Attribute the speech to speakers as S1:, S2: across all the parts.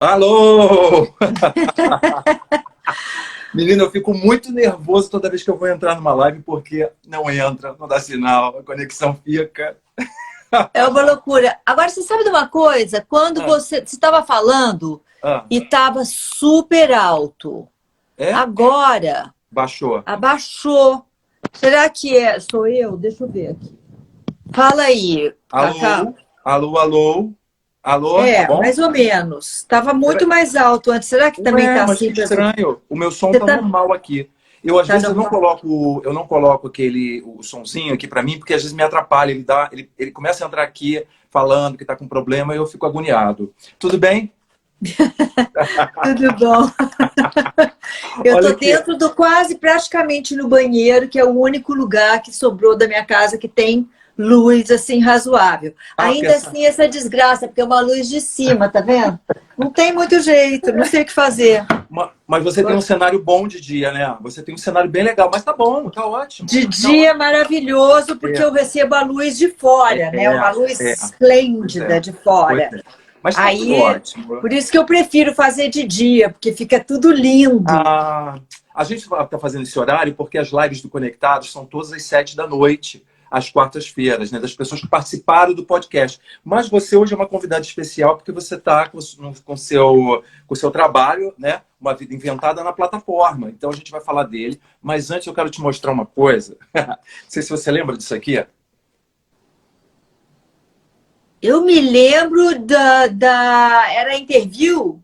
S1: Alô! Menina, eu fico muito nervoso toda vez que eu vou entrar numa live porque não entra, não dá sinal, a conexão fica.
S2: É uma loucura. Agora, você sabe de uma coisa? Quando
S1: Ah,
S2: você estava falando
S1: ah,
S2: e estava super alto,
S1: é?
S2: agora
S1: Baixou.
S2: abaixou. Será que sou eu? Deixa eu ver aqui. Fala aí, Cacá.
S1: Alô? Alô, alô? Alô, tá
S2: É,
S1: bom?
S2: mais ou menos. Estava muito
S1: Pera-
S2: mais alto antes. Será que também
S1: Ué,
S2: está
S1: mas que
S2: assim?
S1: estranho. O meu som
S2: Você
S1: tá
S2: tá,
S1: normal aqui. Eu, às
S2: tá
S1: vezes,
S2: normal?
S1: eu não coloco o sonzinho aqui pra mim, porque às vezes me atrapalha. Ele começa a entrar aqui falando que tá com problema e eu fico agoniado. Tudo bem?
S2: Tudo bom. Eu
S1: Olha
S2: tô
S1: aqui.
S2: dentro do quase praticamente no banheiro, que é o único lugar que sobrou da minha casa que tem luz assim razoável.
S1: Ah, porque
S2: Ainda
S1: essa
S2: assim essa desgraça, porque é uma luz de cima, tá vendo? Não tem muito jeito, não sei o que fazer.
S1: Mas você tem um cenário bom de dia, né? Você tem um cenário bem legal, mas tá bom, tá ótimo.
S2: De
S1: Tá
S2: dia é
S1: ótimo.
S2: maravilhoso porque
S1: É,
S2: eu recebo a luz de fora, né? Uma luz
S1: é, pois
S2: esplêndida
S1: é,
S2: de
S1: pois
S2: fora.
S1: é. Mas tá tudo
S2: Aí,
S1: ótimo.
S2: por isso que eu prefiro fazer de dia, porque fica tudo lindo.
S1: Ah, a gente está fazendo esse horário porque as lives do Conectados são todas às 7 da noite, às quartas-feiras, né? Das pessoas que participaram do podcast. Mas você hoje é uma convidada especial porque você está com seu trabalho, né? Uma vida inventada na plataforma. Então a gente vai falar dele. Mas antes eu quero te mostrar uma coisa. Não sei se você lembra disso aqui.
S2: Eu me lembro Era interview?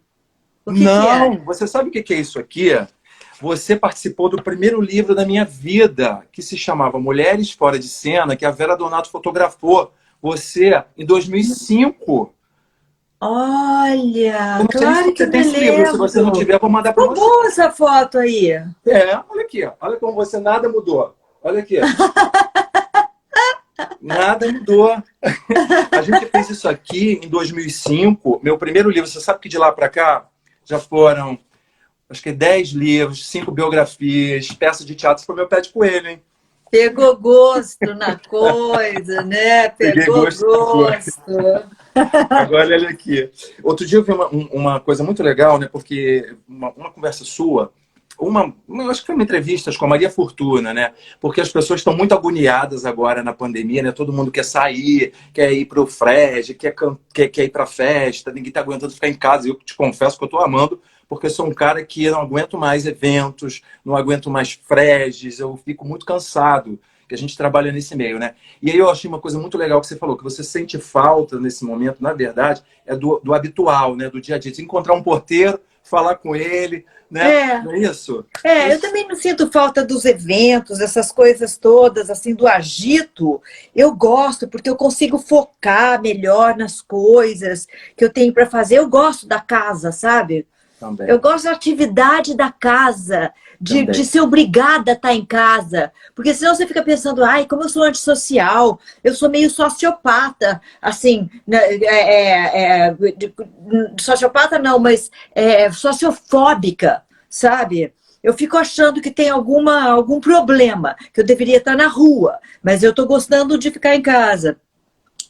S2: O que que era?
S1: Não, você sabe o que é isso aqui? Você participou do primeiro livro da minha vida, que se chamava Mulheres Fora de Cena, que a Vera Donato fotografou. Você, em 2005. Eu
S2: Olha,
S1: não sei nem se
S2: claro que
S1: você tem
S2: me
S1: esse livro. Se você não
S2: lembro.
S1: tiver, eu vou mandar para
S2: Ficou
S1: você.
S2: boa essa foto aí.
S1: Olha aqui. Ó. Olha como você nada mudou. Olha aqui. Nada mudou. A gente fez isso aqui em 2005. Meu primeiro livro, você sabe que de lá para cá já foram, acho que 10 livros, 5 biografias, peças de teatro. Foi meu pé de coelho, hein?
S2: Pegou gosto na coisa, né?
S1: Peguei
S2: Pegou
S1: gosto da coisa.
S2: gosto.
S1: Agora, olha aqui. Outro dia eu vi uma coisa muito legal, né? Porque uma conversa sua, eu acho que foi uma entrevista com a Maria Fortuna, né? Porque as pessoas estão muito agoniadas agora na pandemia, né? Todo mundo quer sair, quer ir para o Fred, quer ir para festa, ninguém está aguentando ficar em casa. Eu te confesso que eu estou amando, porque eu sou um cara que não aguento mais eventos, não aguento mais fredes, eu fico muito cansado, que a gente trabalha nesse meio, né? E aí eu achei uma coisa muito legal que você falou, que você sente falta nesse momento, na verdade, é do habitual, né? Do dia a dia, de encontrar um porteiro, falar com ele, né?
S2: É,
S1: Não é isso?
S2: eu também não sinto falta dos eventos, essas coisas todas, assim, do agito. Eu gosto porque eu consigo focar melhor nas coisas que eu tenho para fazer. Eu gosto da casa, sabe? Eu
S1: Também,
S2: gosto da atividade da casa, de
S1: também.
S2: ser obrigada a estar em casa. Porque senão você fica pensando, ai, como eu sou antissocial, eu sou meio sociopata, assim, né, sociopata não, mas sociofóbica, sabe? Eu fico achando que tem algum problema, que eu deveria estar na rua, mas eu estou gostando de ficar em casa.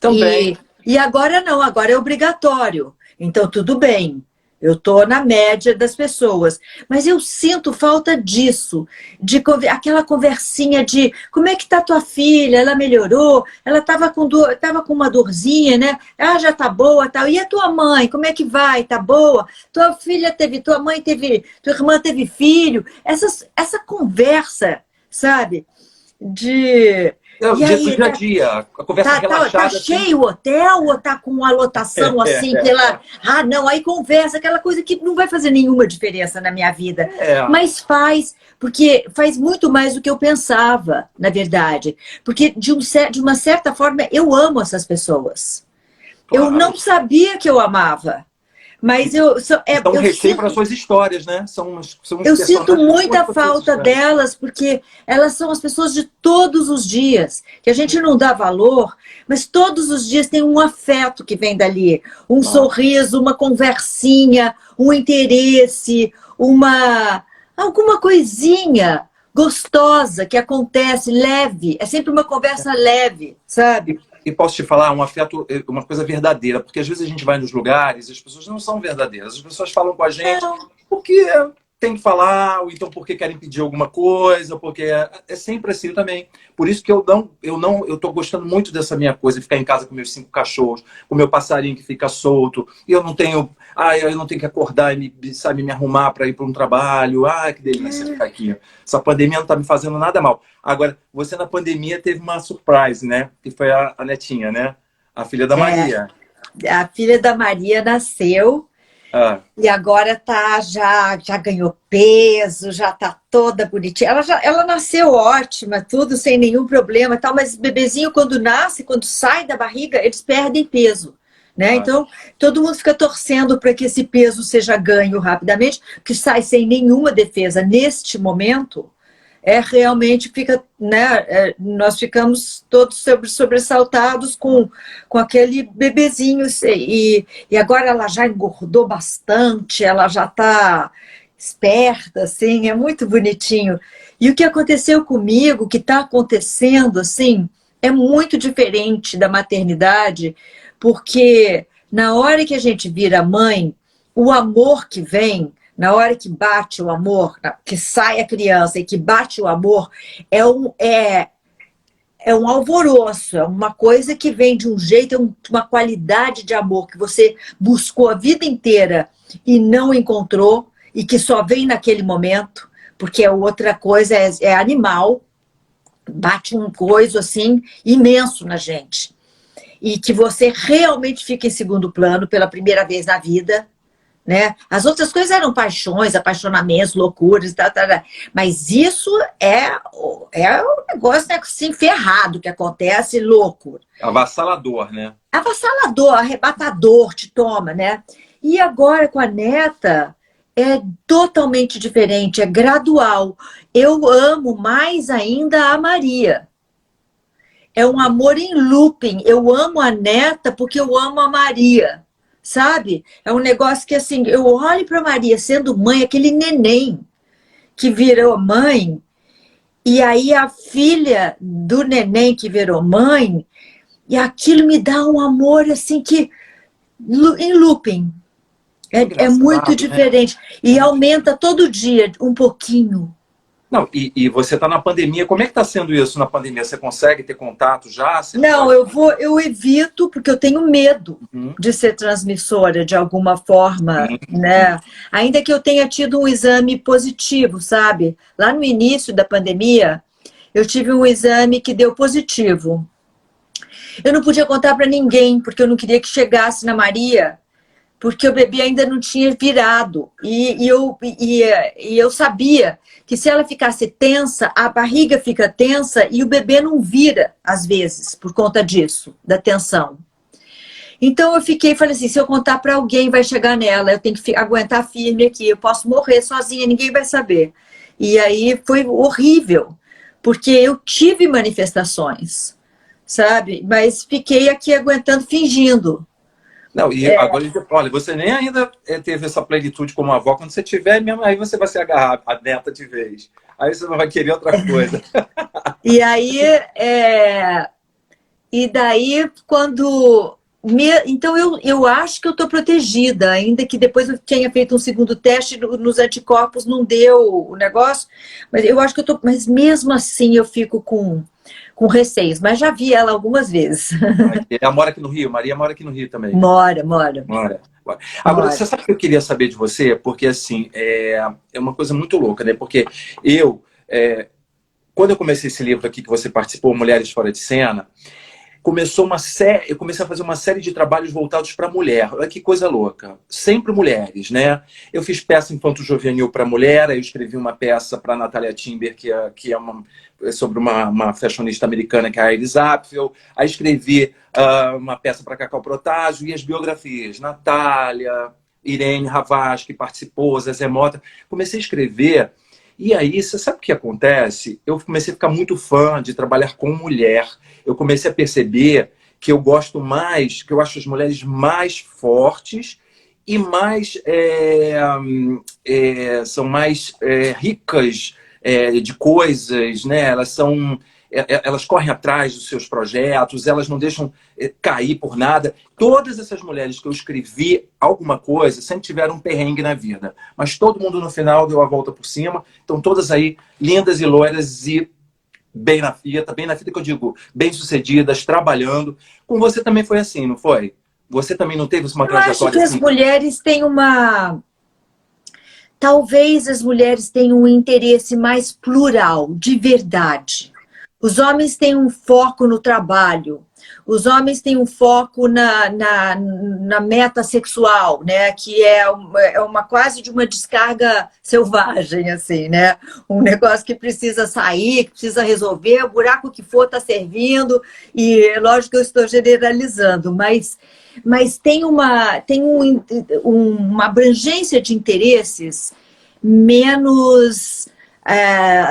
S1: Também.
S2: E agora não, agora é obrigatório. Então, tudo bem. Eu estou na média das pessoas. Mas eu sinto falta disso, aquela conversinha de como é que está tua filha? Ela melhorou? Ela estava tava com uma dorzinha, né? Ah, já tá boa, tal. E a tua mãe, como é que vai? Tá boa? Tua mãe teve, tua irmã teve filho. Essa conversa, sabe? De.
S1: É o
S2: E
S1: dia do
S2: aí,
S1: dia a dia, a conversa
S2: tá
S1: relaxada, assim.
S2: cheio o hotel ou tá com uma lotação assim pela. Ah, não, aí conversa, aquela coisa que não vai fazer nenhuma diferença na minha vida.
S1: É,
S2: Mas faz, porque faz muito mais do que eu pensava, na verdade. Porque, de uma certa forma, eu amo essas pessoas. Eu
S1: claro.
S2: não sabia que eu amava, mas
S1: São um
S2: eu
S1: recheio para
S2: sinto.
S1: suas histórias, né? São uns
S2: Eu sinto
S1: personagens com as
S2: muita
S1: suas
S2: falta
S1: histórias.
S2: delas, porque elas são as pessoas de todos os dias, que a gente não dá valor, mas todos os dias tem um afeto que vem dali, um
S1: Claro.
S2: sorriso, uma conversinha, um interesse, alguma coisinha gostosa que acontece, leve. É sempre uma conversa leve,
S1: E,
S2: sabe?
S1: E posso te falar, um afeto, uma coisa verdadeira, porque às vezes a gente vai nos lugares e as pessoas não são verdadeiras. As pessoas falam com a gente porque tem que falar, ou então porque querem pedir alguma coisa, porque é sempre assim também. Por isso que eu tô gostando muito dessa minha coisa, de ficar em casa com meus 5 cachorros, com meu passarinho que fica solto, e eu não tenho que acordar e me arrumar para ir para um trabalho. Que delícia ficar aqui. Essa pandemia não tá me fazendo nada mal. Agora, você na pandemia teve uma surprise, né? Que foi a netinha, né? A filha da Maria.
S2: A filha da Maria nasceu. E agora já ganhou peso, já tá toda bonitinha. Ela nasceu ótima, tudo sem nenhum problema e tal, mas bebezinho quando nasce, quando sai da barriga, eles perdem peso, né? Então, todo mundo fica torcendo para que esse peso seja ganho rapidamente, que sai sem nenhuma defesa neste momento. Realmente fica, né? Nós ficamos todos sobressaltados com aquele bebezinho e agora ela já engordou bastante, ela já está esperta, assim, é muito bonitinho. E o que aconteceu comigo, o que está acontecendo, assim, é muito diferente da maternidade, porque na hora que a gente vira mãe, o amor que vem, na hora que bate o amor, que sai a criança e que bate o amor, é um alvoroço, é uma coisa que vem de um jeito, é uma qualidade de amor que você buscou a vida inteira e não encontrou, e que só vem naquele momento, porque é outra coisa, é animal, bate um coisa assim imenso na gente. E que você realmente fica em segundo plano pela primeira vez na vida, né? As outras coisas eram paixões, apaixonamentos, loucuras, mas isso é um negócio, né, assim, ferrado que acontece, louco.
S1: Avassalador, né?
S2: Avassalador, arrebatador, te toma, né? E agora com a neta é totalmente diferente, é gradual. Eu amo mais ainda a Maria. É um amor em looping. Eu amo a neta porque eu amo a Maria. Sabe? É um negócio que, assim, eu olho para Maria sendo mãe, aquele neném que virou mãe, e aí a filha do neném que virou mãe, e aquilo me dá um amor, assim, que em looping. É muito diferente. Né? E aumenta todo dia um pouquinho.
S1: Não, e você está na pandemia, como é que está sendo isso na pandemia? Você consegue ter contato já?
S2: Não, eu evito, porque eu tenho medo de ser transmissora de alguma forma, né? Ainda que eu tenha tido um exame positivo, sabe? Lá no início da pandemia, eu tive um exame que deu positivo. Eu não podia contar para ninguém, porque eu não queria que chegasse na Maria, porque o bebê ainda não tinha virado. E eu sabia que se ela ficasse tensa, a barriga fica tensa e o bebê não vira, às vezes, por conta disso, da tensão. Então eu falei assim, se eu contar para alguém, vai chegar nela, eu tenho que aguentar firme aqui, eu posso morrer sozinha, ninguém vai saber. E aí foi horrível, porque eu tive manifestações, sabe? Mas fiquei aqui aguentando, fingindo.
S1: Não, e agora, olha, você nem ainda teve essa plenitude como avó. Quando você tiver, mesmo aí você vai se agarrar a neta de vez. Aí você não vai querer outra coisa.
S2: E aí, e daí, quando... Então, eu acho que eu estou protegida, ainda que depois eu tenha feito um segundo teste nos anticorpos, não deu o negócio, mas eu acho que eu estou... Mas mesmo assim eu fico com receios, mas já vi ela algumas vezes.
S1: Ela mora aqui no Rio? Maria mora aqui no Rio também?
S2: Mora.
S1: Agora, você sabe o que eu queria saber de você? Porque, assim, é uma coisa muito louca, né? Porque quando eu comecei esse livro aqui que você participou, Mulheres Fora de Cena, eu comecei a fazer uma série de trabalhos voltados para a mulher. Olha que coisa louca. Sempre mulheres, né? Eu fiz peça infanto-juvenil para mulher, aí eu escrevi uma peça para Natalia Timber, que é sobre uma fashionista americana, que é a Iris Apfel. Aí escrevi uma peça para Cacau Protásio e as biografias. Natália, Irene Havas, que participou, Zezé Mota. Comecei a escrever. E aí, você sabe o que acontece? Eu comecei a ficar muito fã de trabalhar com mulher. Eu comecei a perceber que eu gosto mais, que eu acho as mulheres mais fortes e mais são mais ricas de coisas, né? Elas elas correm atrás dos seus projetos, elas não deixam cair por nada. Todas essas mulheres que eu escrevi alguma coisa sempre tiveram um perrengue na vida. Mas todo mundo no final deu a volta por cima. Estão todas aí lindas e loiras e bem na fita que eu digo, bem-sucedidas, trabalhando. Com você também foi assim, não foi? Você também não teve uma trajetória assim?
S2: Eu acho que as mulheres têm uma... Talvez as mulheres tenham um interesse mais plural, de verdade. Os homens têm um foco no trabalho, os homens têm um foco na meta sexual, né? Que é uma quase de uma descarga selvagem, assim, né? Um negócio que precisa sair, que precisa resolver, o buraco que for está servindo, e é lógico que eu estou generalizando, mas tem uma abrangência de interesses menos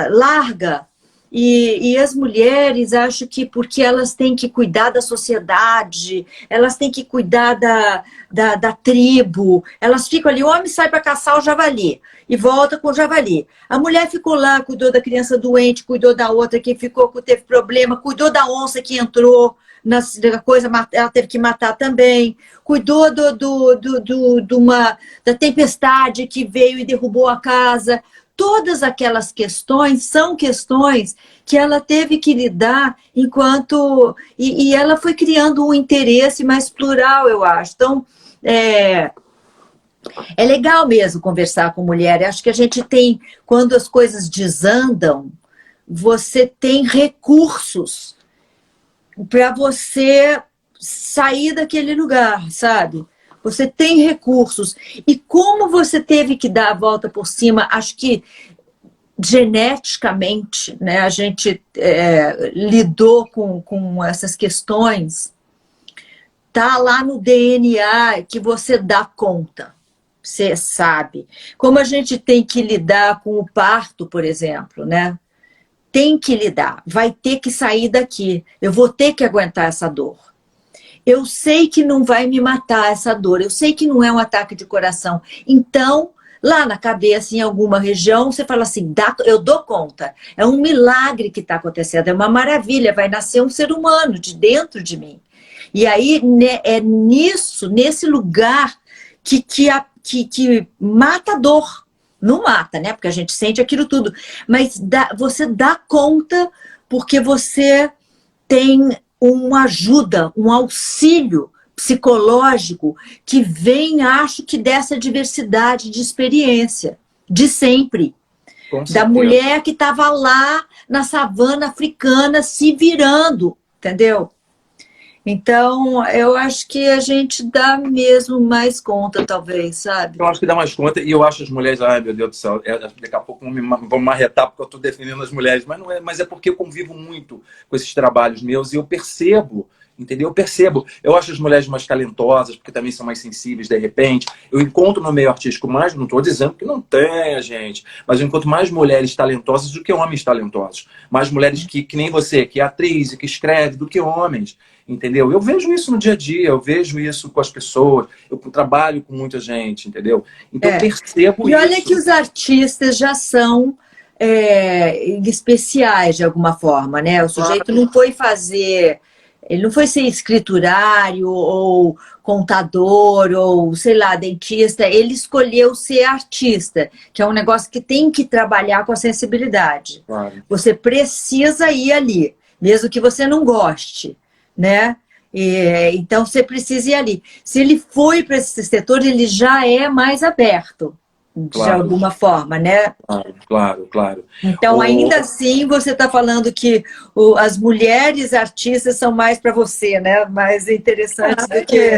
S2: larga. E as mulheres, acho que porque elas têm que cuidar da sociedade, elas têm que cuidar da tribo, elas ficam ali, o homem sai para caçar o javali e volta com o javali. A mulher ficou lá, cuidou da criança doente, cuidou da outra que ficou, teve problema, cuidou da onça que entrou na coisa, ela teve que matar também, cuidou da tempestade que veio e derrubou a casa. Todas aquelas questões são questões que ela teve que lidar enquanto... E ela foi criando um interesse mais plural, eu acho. Então, é legal mesmo conversar com mulher. Eu acho que a gente tem, quando as coisas desandam, você tem recursos para você sair daquele lugar, sabe? Você tem recursos. E como você teve que dar a volta por cima, acho que geneticamente, né, a gente lidou com essas questões, tá lá no DNA que você dá conta, você sabe. Como a gente tem que lidar com o parto, por exemplo, né? Tem que lidar, vai ter que sair daqui, eu vou ter que aguentar essa dor. Eu sei que não vai me matar essa dor, eu sei que não é um ataque de coração. Então, lá na cabeça, em alguma região, você fala assim, eu dou conta. É um milagre que está acontecendo, é uma maravilha, vai nascer um ser humano de dentro de mim. E aí, é nesse lugar que mata a dor. Não mata, né? Porque a gente sente aquilo tudo. Mas você dá conta porque você tem uma ajuda, um auxílio psicológico que vem, acho que dessa diversidade de experiência, de sempre. Da mulher que estava lá na savana africana se virando, entendeu? Então, eu acho que a gente dá mesmo mais conta, talvez, sabe?
S1: Eu acho que dá mais conta, e eu acho as mulheres, ai meu Deus do céu, daqui a pouco vão marretar porque eu estou defendendo as mulheres, mas não é, mas é porque eu convivo muito com esses trabalhos meus e eu percebo, entendeu? Eu acho as mulheres mais talentosas, porque também são mais sensíveis de repente. Eu encontro no meio artístico mais, não estou dizendo que não tenha, gente, mas eu encontro mais mulheres talentosas do que homens talentosos. Mais mulheres que nem você, que é atriz e que escreve, do que homens. Entendeu? Eu vejo isso no dia a dia, eu vejo isso com as pessoas, eu trabalho com muita gente, entendeu? Então eu percebo isso.
S2: E olha que os artistas já são especiais de alguma forma, né? O sujeito não foi fazer, ele não foi ser escriturário ou contador ou, sei lá, dentista, ele escolheu ser artista, que é um negócio que tem que trabalhar com a sensibilidade.
S1: Claro.
S2: Você precisa ir ali, mesmo que você não goste. Né? Então você precisa ir ali. Se ele foi para esse setor, ele já é mais aberto, de alguma forma, né?
S1: Claro.
S2: Então, ainda assim, você está falando que as mulheres artistas são mais para você, né? Mais interessantes do que...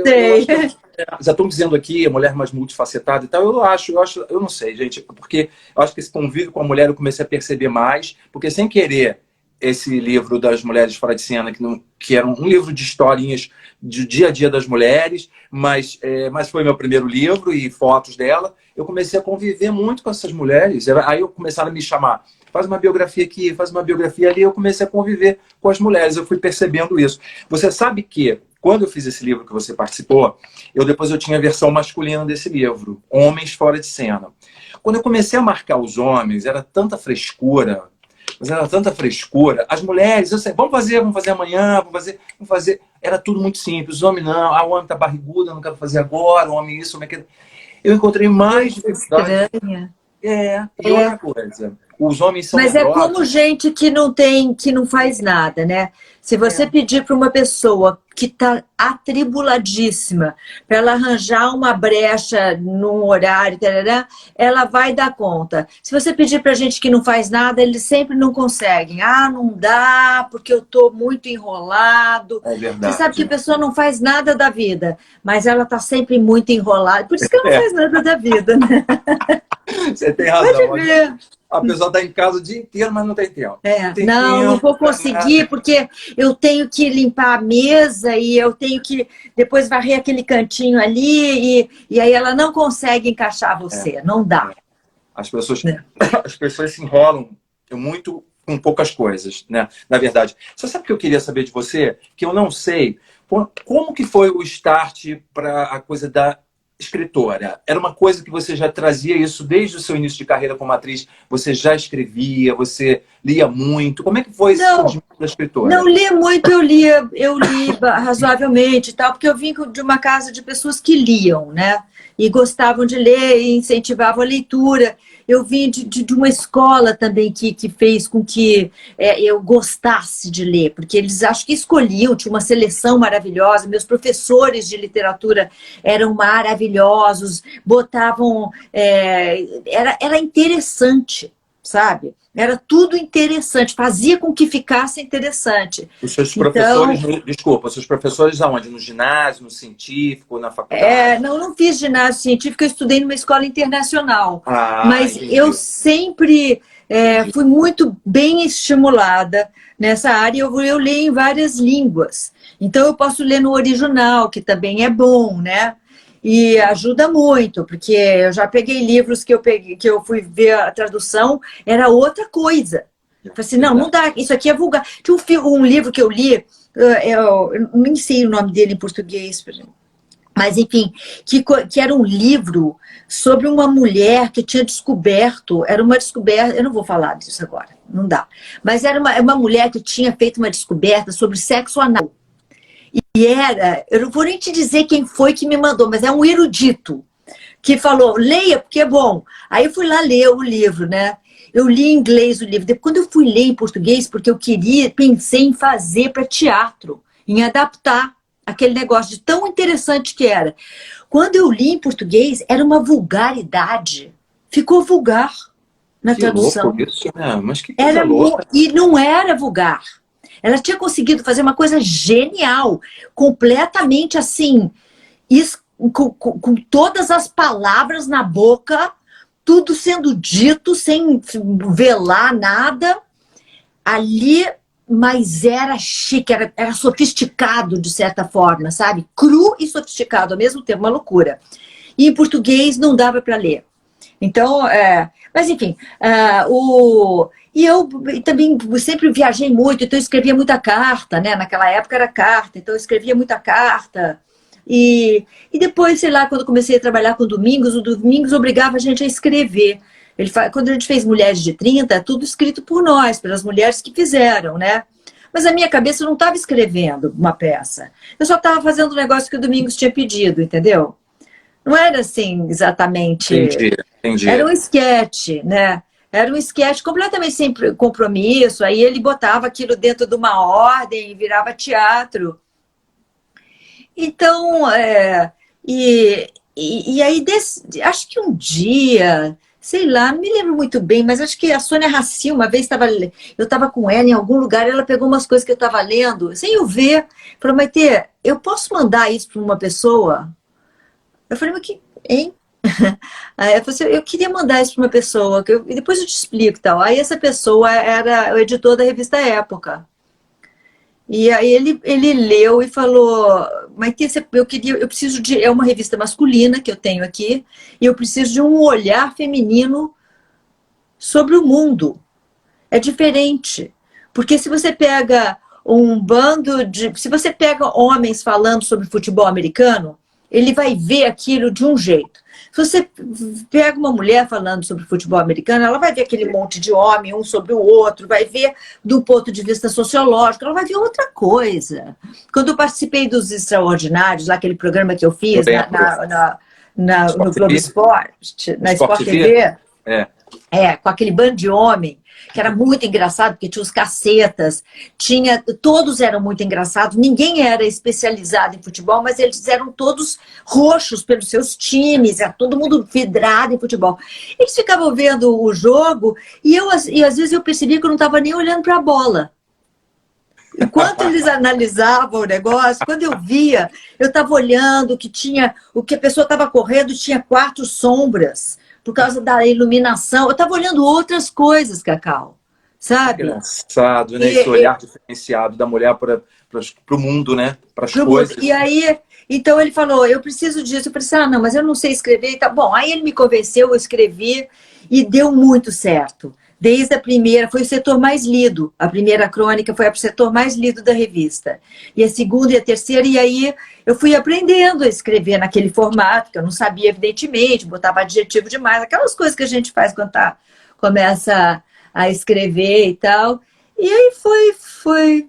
S1: Sei. Já estão dizendo aqui, a mulher mais multifacetada e tal, eu não sei, gente, porque eu acho que esse convívio com a mulher eu comecei a perceber mais, porque sem querer, esse livro das Mulheres Fora de Cena, que era um livro de historinhas do dia a dia das mulheres, mas foi meu primeiro livro e fotos dela, eu comecei a conviver muito com essas mulheres. Aí eu começaram a me chamar, faz uma biografia aqui, faz uma biografia ali, eu comecei a conviver com as mulheres, eu fui percebendo isso. Você sabe que, quando eu fiz esse livro que você participou, depois eu tinha a versão masculina desse livro, Homens Fora de Cena. Quando eu comecei a marcar os homens, era tanta frescura, mas era tanta frescura. As mulheres, eu sei, vamos fazer amanhã, vamos fazer. Era tudo muito simples. Os homens não, o homem tá barrigudo, eu não quero fazer agora, o homem isso, o homem aquilo. Eu encontrei mais dificuldade.
S2: Estranha.
S1: E outra coisa, os homens são
S2: Mas
S1: medrosos.
S2: é como gente que não faz nada, né? Se você pedir para uma pessoa que está atribuladíssima para ela arranjar uma brecha num horário, tarará, ela vai dar conta. Se você pedir para gente que não faz nada, eles sempre não conseguem. Ah, não dá, porque eu estou muito enrolado.
S1: É verdade.
S2: Você sabe que a pessoa não faz nada da vida, mas ela está sempre muito enrolada. Por isso que ela não faz nada da vida, né?
S1: Você tem razão.
S2: Pode ver.
S1: A pessoa está em casa o dia inteiro, mas não tem tempo.
S2: Não vou conseguir, porque eu tenho que limpar a mesa e eu tenho que depois varrer aquele cantinho ali e aí ela não consegue encaixar você, não dá.
S1: As pessoas se enrolam muito com poucas coisas, né? Na verdade. Você sabe o que eu queria saber de você? Que eu não sei. Como que foi o start para a coisa da escritora? Era uma coisa que você já trazia isso desde o seu início de carreira como atriz? Você já escrevia, você lia muito? Como é que foi esse surgimento da escritora?
S2: Não li muito, eu li razoavelmente e tal, porque eu vim de uma casa de pessoas que liam, né? E gostavam de ler e incentivavam a leitura. Eu vim de uma escola também que fez com que eu gostasse de ler, porque eles acho que escolhiam, tinha uma seleção maravilhosa, meus professores de literatura eram maravilhosos, botavam... era interessante, sabe? Era tudo interessante, fazia com que ficasse interessante.
S1: Os seus professores, desculpa, os seus professores aonde? No ginásio, no científico, na faculdade?
S2: Não fiz ginásio científico, eu estudei numa escola internacional. Mas
S1: entendi.
S2: eu sempre fui muito bem estimulada nessa área. Eu leio em várias línguas. Então eu posso ler no original, que também é bom, né? E ajuda muito, porque eu já peguei livros que eu fui ver a tradução, era outra coisa. Eu falei assim, não dá, isso aqui é vulgar. Tinha um livro que eu li, eu nem sei o nome dele em português, mas enfim, que era um livro sobre uma mulher que tinha descoberto, era uma descoberta, eu não vou falar disso agora, não dá, mas era uma mulher que tinha feito uma descoberta sobre sexo anal. E eu não vou nem te dizer quem foi que me mandou, mas é um erudito que falou, leia, porque é bom. Aí eu fui lá ler o livro, né? Eu li em inglês o livro. Depois, quando eu fui ler em português, porque eu pensei em fazer para teatro, em adaptar aquele negócio de tão interessante que era. Quando eu li em português, era uma vulgaridade. Ficou vulgar na tradução.
S1: Louco isso, né? Mas que coisa louca.
S2: E não era vulgar. Ela tinha conseguido fazer uma coisa genial, completamente assim, com todas as palavras na boca, tudo sendo dito, sem velar nada, ali, mas era chique, era sofisticado de certa forma, sabe? Cru e sofisticado ao mesmo tempo, uma loucura. E em português não dava para ler. Então, mas enfim, e eu também sempre viajei muito, então eu escrevia muita carta, né? Naquela época era carta, então eu escrevia muita carta. E depois, sei lá, quando eu comecei a trabalhar com o Domingos obrigava a gente a escrever. Quando a gente fez Mulheres de 30, tudo escrito por nós, pelas mulheres que fizeram, né? Mas a minha cabeça não estava escrevendo uma peça. Eu só estava fazendo o negócio que o Domingos tinha pedido, entendeu? Não era assim exatamente...
S1: Entendi.
S2: Era um esquete, né? Era um esquete completamente sem compromisso. Aí ele botava aquilo dentro de uma ordem e virava teatro. Então, e aí, acho que um dia, sei lá, não me lembro muito bem, mas acho que a Sônia Raci, uma vez, eu estava com ela em algum lugar, ela pegou umas coisas que eu estava lendo, sem eu ver, falou, Maitê, eu posso mandar isso para uma pessoa? Eu falei, mas que, hein? Aí eu falei assim, eu queria mandar isso para uma pessoa, e depois eu te explico e tal. Aí essa pessoa era o editor da revista Época. E aí ele leu e falou, mas eu preciso de... É uma revista masculina que eu tenho aqui, e eu preciso de um olhar feminino sobre o mundo. É diferente. Porque se você pega um bando de... Se você pega homens falando sobre futebol americano, ele vai ver aquilo de um jeito. Se você pega uma mulher falando sobre futebol americano, ela vai ver aquele monte de homem, um sobre o outro, vai ver do ponto de vista sociológico, ela vai ver outra coisa. Quando eu participei dos Extraordinários, lá aquele programa que eu fiz no Globo Esporte, na Sport TV, com aquele bando de homem, que era muito engraçado, porque tinha os cacetas, todos eram muito engraçados, ninguém era especializado em futebol, mas eles eram todos roxos pelos seus times, era todo mundo vidrado em futebol. Eles ficavam vendo o jogo e às vezes eu percebia que eu não estava nem olhando para a bola. Enquanto eles analisavam o negócio, quando eu via, eu estava olhando o que a pessoa estava correndo, tinha 4 sombras, por causa da iluminação. Eu estava olhando outras coisas, Cacau, sabe?
S1: Engraçado, né? Esse olhar diferenciado da mulher para o mundo, né? Para as coisas.
S2: E aí, então ele falou, eu preciso disso. Eu falei assim, não, mas eu não sei escrever e tal. Bom, aí ele me convenceu, eu escrevi e deu muito certo. Desde a primeira, foi o setor mais lido. A primeira crônica foi o setor mais lido da revista. E a segunda e a terceira, e aí eu fui aprendendo a escrever naquele formato, que eu não sabia, evidentemente, botava adjetivo demais, aquelas coisas que a gente faz quando começa a escrever e tal. E aí foi.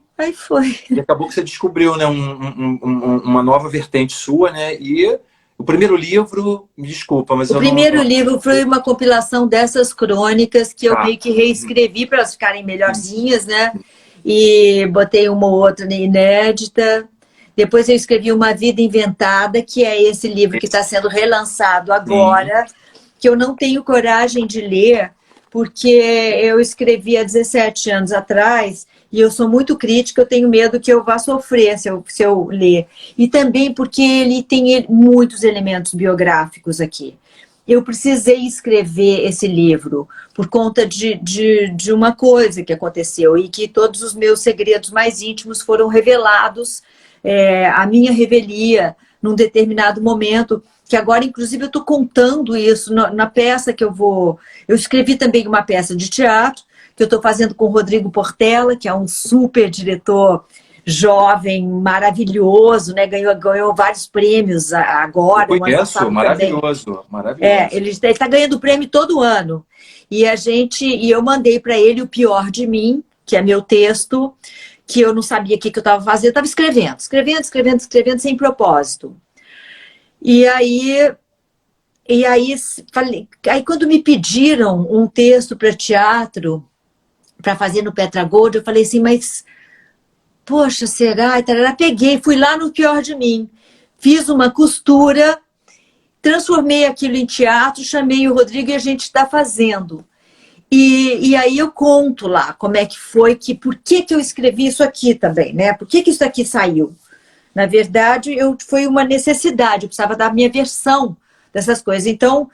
S1: E acabou que você descobriu, né, uma nova vertente sua, né? E o primeiro livro, me desculpa, mas
S2: o primeiro livro foi uma compilação dessas crônicas que eu meio que reescrevi para elas ficarem melhorzinhas, né? E botei uma ou outra inédita. Depois eu escrevi Uma Vida Inventada, que é esse livro que está sendo relançado agora, que eu não tenho coragem de ler, porque eu escrevi há 17 anos atrás e eu sou muito crítica, eu tenho medo que eu vá sofrer se eu ler. E também porque ele tem muitos elementos biográficos aqui. Eu precisei escrever esse livro por conta de uma coisa que aconteceu e que todos os meus segredos mais íntimos foram revelados, a minha revelia num determinado momento, que agora, inclusive, eu estou contando isso na peça que eu vou... Eu escrevi também uma peça de teatro, que eu estou fazendo com o Rodrigo Portela, que é um super diretor jovem, maravilhoso, né? Ganhou vários prêmios agora.
S1: Eu conheço, maravilhoso.
S2: Ele está ganhando prêmio todo ano. E eu mandei para ele O Pior de Mim, que é meu texto, que eu não sabia o que eu estava fazendo. Eu estava escrevendo sem propósito. E aí quando me pediram um texto para teatro, para fazer no Petra Gold, eu falei assim, mas, poxa, será? Peguei, fui lá no Pior de Mim, fiz uma costura, transformei aquilo em teatro, chamei o Rodrigo e a gente está fazendo. E aí eu conto lá como é que foi, por que eu escrevi isso aqui também, né? Por que isso aqui saiu? Na verdade, foi uma necessidade, eu precisava dar a minha versão dessas coisas. Então,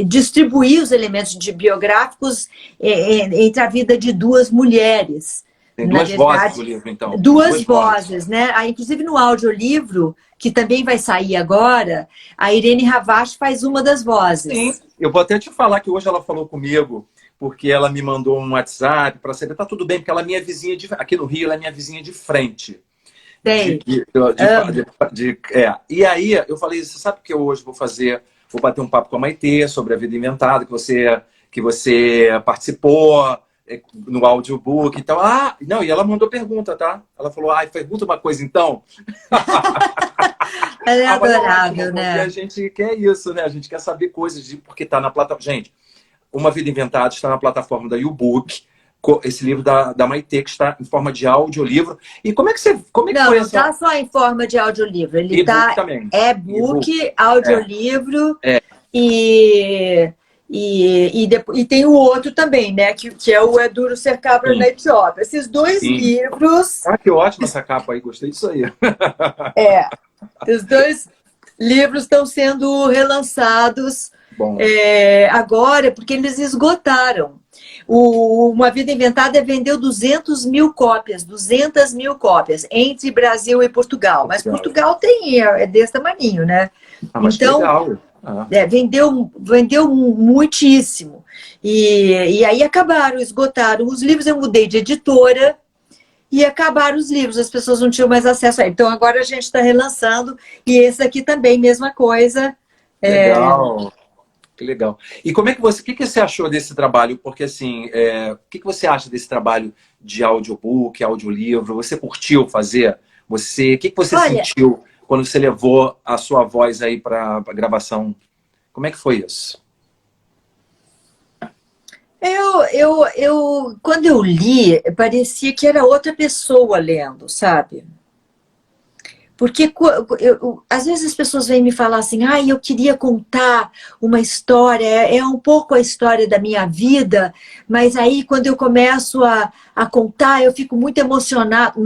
S2: distribuir os elementos biográficos entre a vida de 2 mulheres.
S1: Tem 2 vozes no livro, então.
S2: 2 vozes, né? Inclusive no audiolivro, que também vai sair agora, a Irene Ravache faz uma das vozes.
S1: Sim, eu vou até te falar que hoje ela falou comigo, porque ela me mandou um WhatsApp para saber, tá tudo bem, porque ela é minha vizinha, aqui no Rio, ela é minha vizinha de frente. E aí eu falei, você sabe que eu hoje vou bater um papo com a Maitê sobre a Vida Inventada, que você participou no audiobook e tal. Não, e ela mandou pergunta, tá? Ela falou, pergunta uma coisa então.
S2: Ela é adorável, né?
S1: Porque a gente quer isso, né? A gente quer saber coisas, porque tá na plataforma. Gente, Uma Vida Inventada está na plataforma da YouBook. Esse livro da Maitê, que está em forma de audiolivro. E como é que foi essa...
S2: Não está só em forma de audiolivro. Ele está e-book, audiolivro e tem o outro também, né? Que é o É Duro Ser Cabra na Etiópia. Esses 2 livros...
S1: que ótima essa capa aí. Gostei disso aí.
S2: Os 2 livros estão sendo relançados agora, porque eles esgotaram. Uma Vida Inventada vendeu 200 mil cópias entre Brasil e Portugal. Mas Portugal é desse tamaninho, né?
S1: Então, legal.
S2: Vendeu muitíssimo. E aí esgotaram os livros. Eu mudei de editora e acabaram os livros. As pessoas não tinham mais acesso a ele. Então agora a gente está relançando. E esse aqui também, mesma coisa.
S1: Legal. Que legal. E como é que você, o que que você achou desse trabalho? Porque assim, o que que você acha desse trabalho de audiobook, audiolivro? Você curtiu fazer? Você, o que que você
S2: Olha,
S1: sentiu quando você levou a sua voz aí para a gravação? Como é que foi isso?
S2: quando eu li, parecia que era outra pessoa lendo, sabe? Porque às vezes as pessoas vêm me falar assim, eu queria contar uma história, é um pouco a história da minha vida, mas aí quando eu começo a contar, eu fico muito emocionado.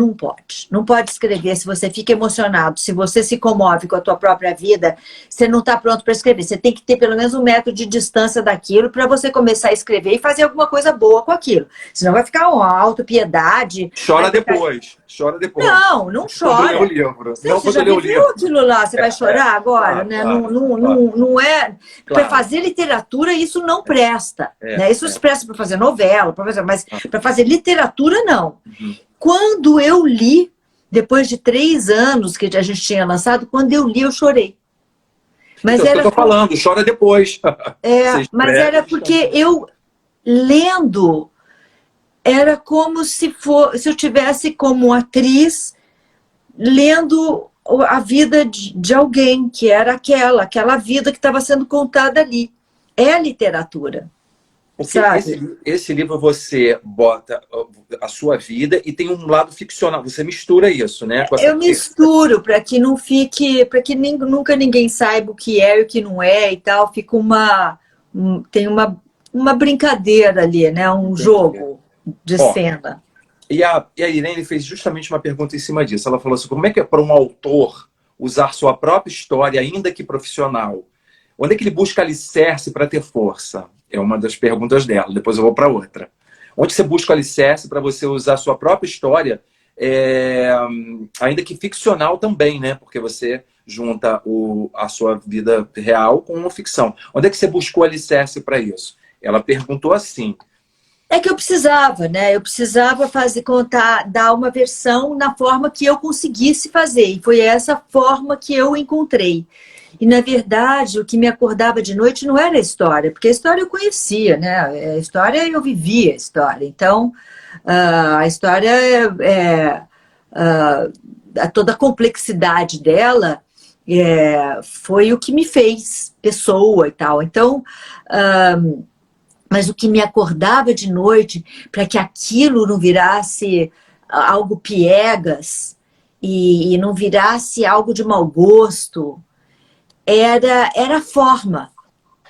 S2: Não pode escrever se você fica emocionado. Se você se comove com a tua própria vida, você não está pronto para escrever. Você tem que ter pelo menos 1 metro de distância daquilo para você começar a escrever e fazer alguma coisa boa com aquilo. Senão vai ficar uma autopiedade.
S1: Chora depois. Chora depois.
S2: Não
S1: Quando lê o
S2: chora.
S1: livro.
S2: Você já viveu aquilo lá, você vai chorar agora,
S1: Claro,
S2: né?
S1: claro.
S2: Não é. Para
S1: Claro.
S2: fazer literatura, isso não presta. Né? Isso
S1: É.
S2: se presta para fazer novela, mas para fazer literatura, não.
S1: Uhum.
S2: Quando eu li, depois de 3 anos que a gente tinha lançado, quando eu li, eu chorei. Mas
S1: Então, eu tô falando, chora depois.
S2: Mas era porque eu, lendo, era como se eu tivesse como atriz lendo a vida de alguém, que era aquela vida que estava sendo contada ali. É literatura.
S1: Porque esse livro você bota a sua vida e tem um lado ficcional. Você mistura isso, né?
S2: Eu misturo para que não fique, para que nunca ninguém saiba o que é e o que não é e tal. Fica tem uma brincadeira ali, né? Um jogo de cena.
S1: E a Irene fez justamente uma pergunta em cima disso. Ela falou assim, como é que é para um autor usar sua própria história, ainda que profissional? Onde é que ele busca alicerce para ter força? É uma das perguntas dela. Depois eu vou para outra. Onde você busca alicerce para você usar sua própria história, ainda que ficcional também, né? Porque você junta a sua vida real com uma ficção. Onde é que você buscou alicerce para isso? Ela perguntou assim.
S2: É que eu precisava, né? Eu precisava dar uma versão na forma que eu conseguisse fazer. E foi essa forma que eu encontrei. E, na verdade, o que me acordava de noite não era a história, porque a história eu conhecia, né? A história, eu vivia a história. Então, a história, toda a complexidade dela foi o que me fez pessoa e tal. Então, mas o que me acordava de noite para que aquilo não virasse algo piegas e não virasse algo de mau gosto, era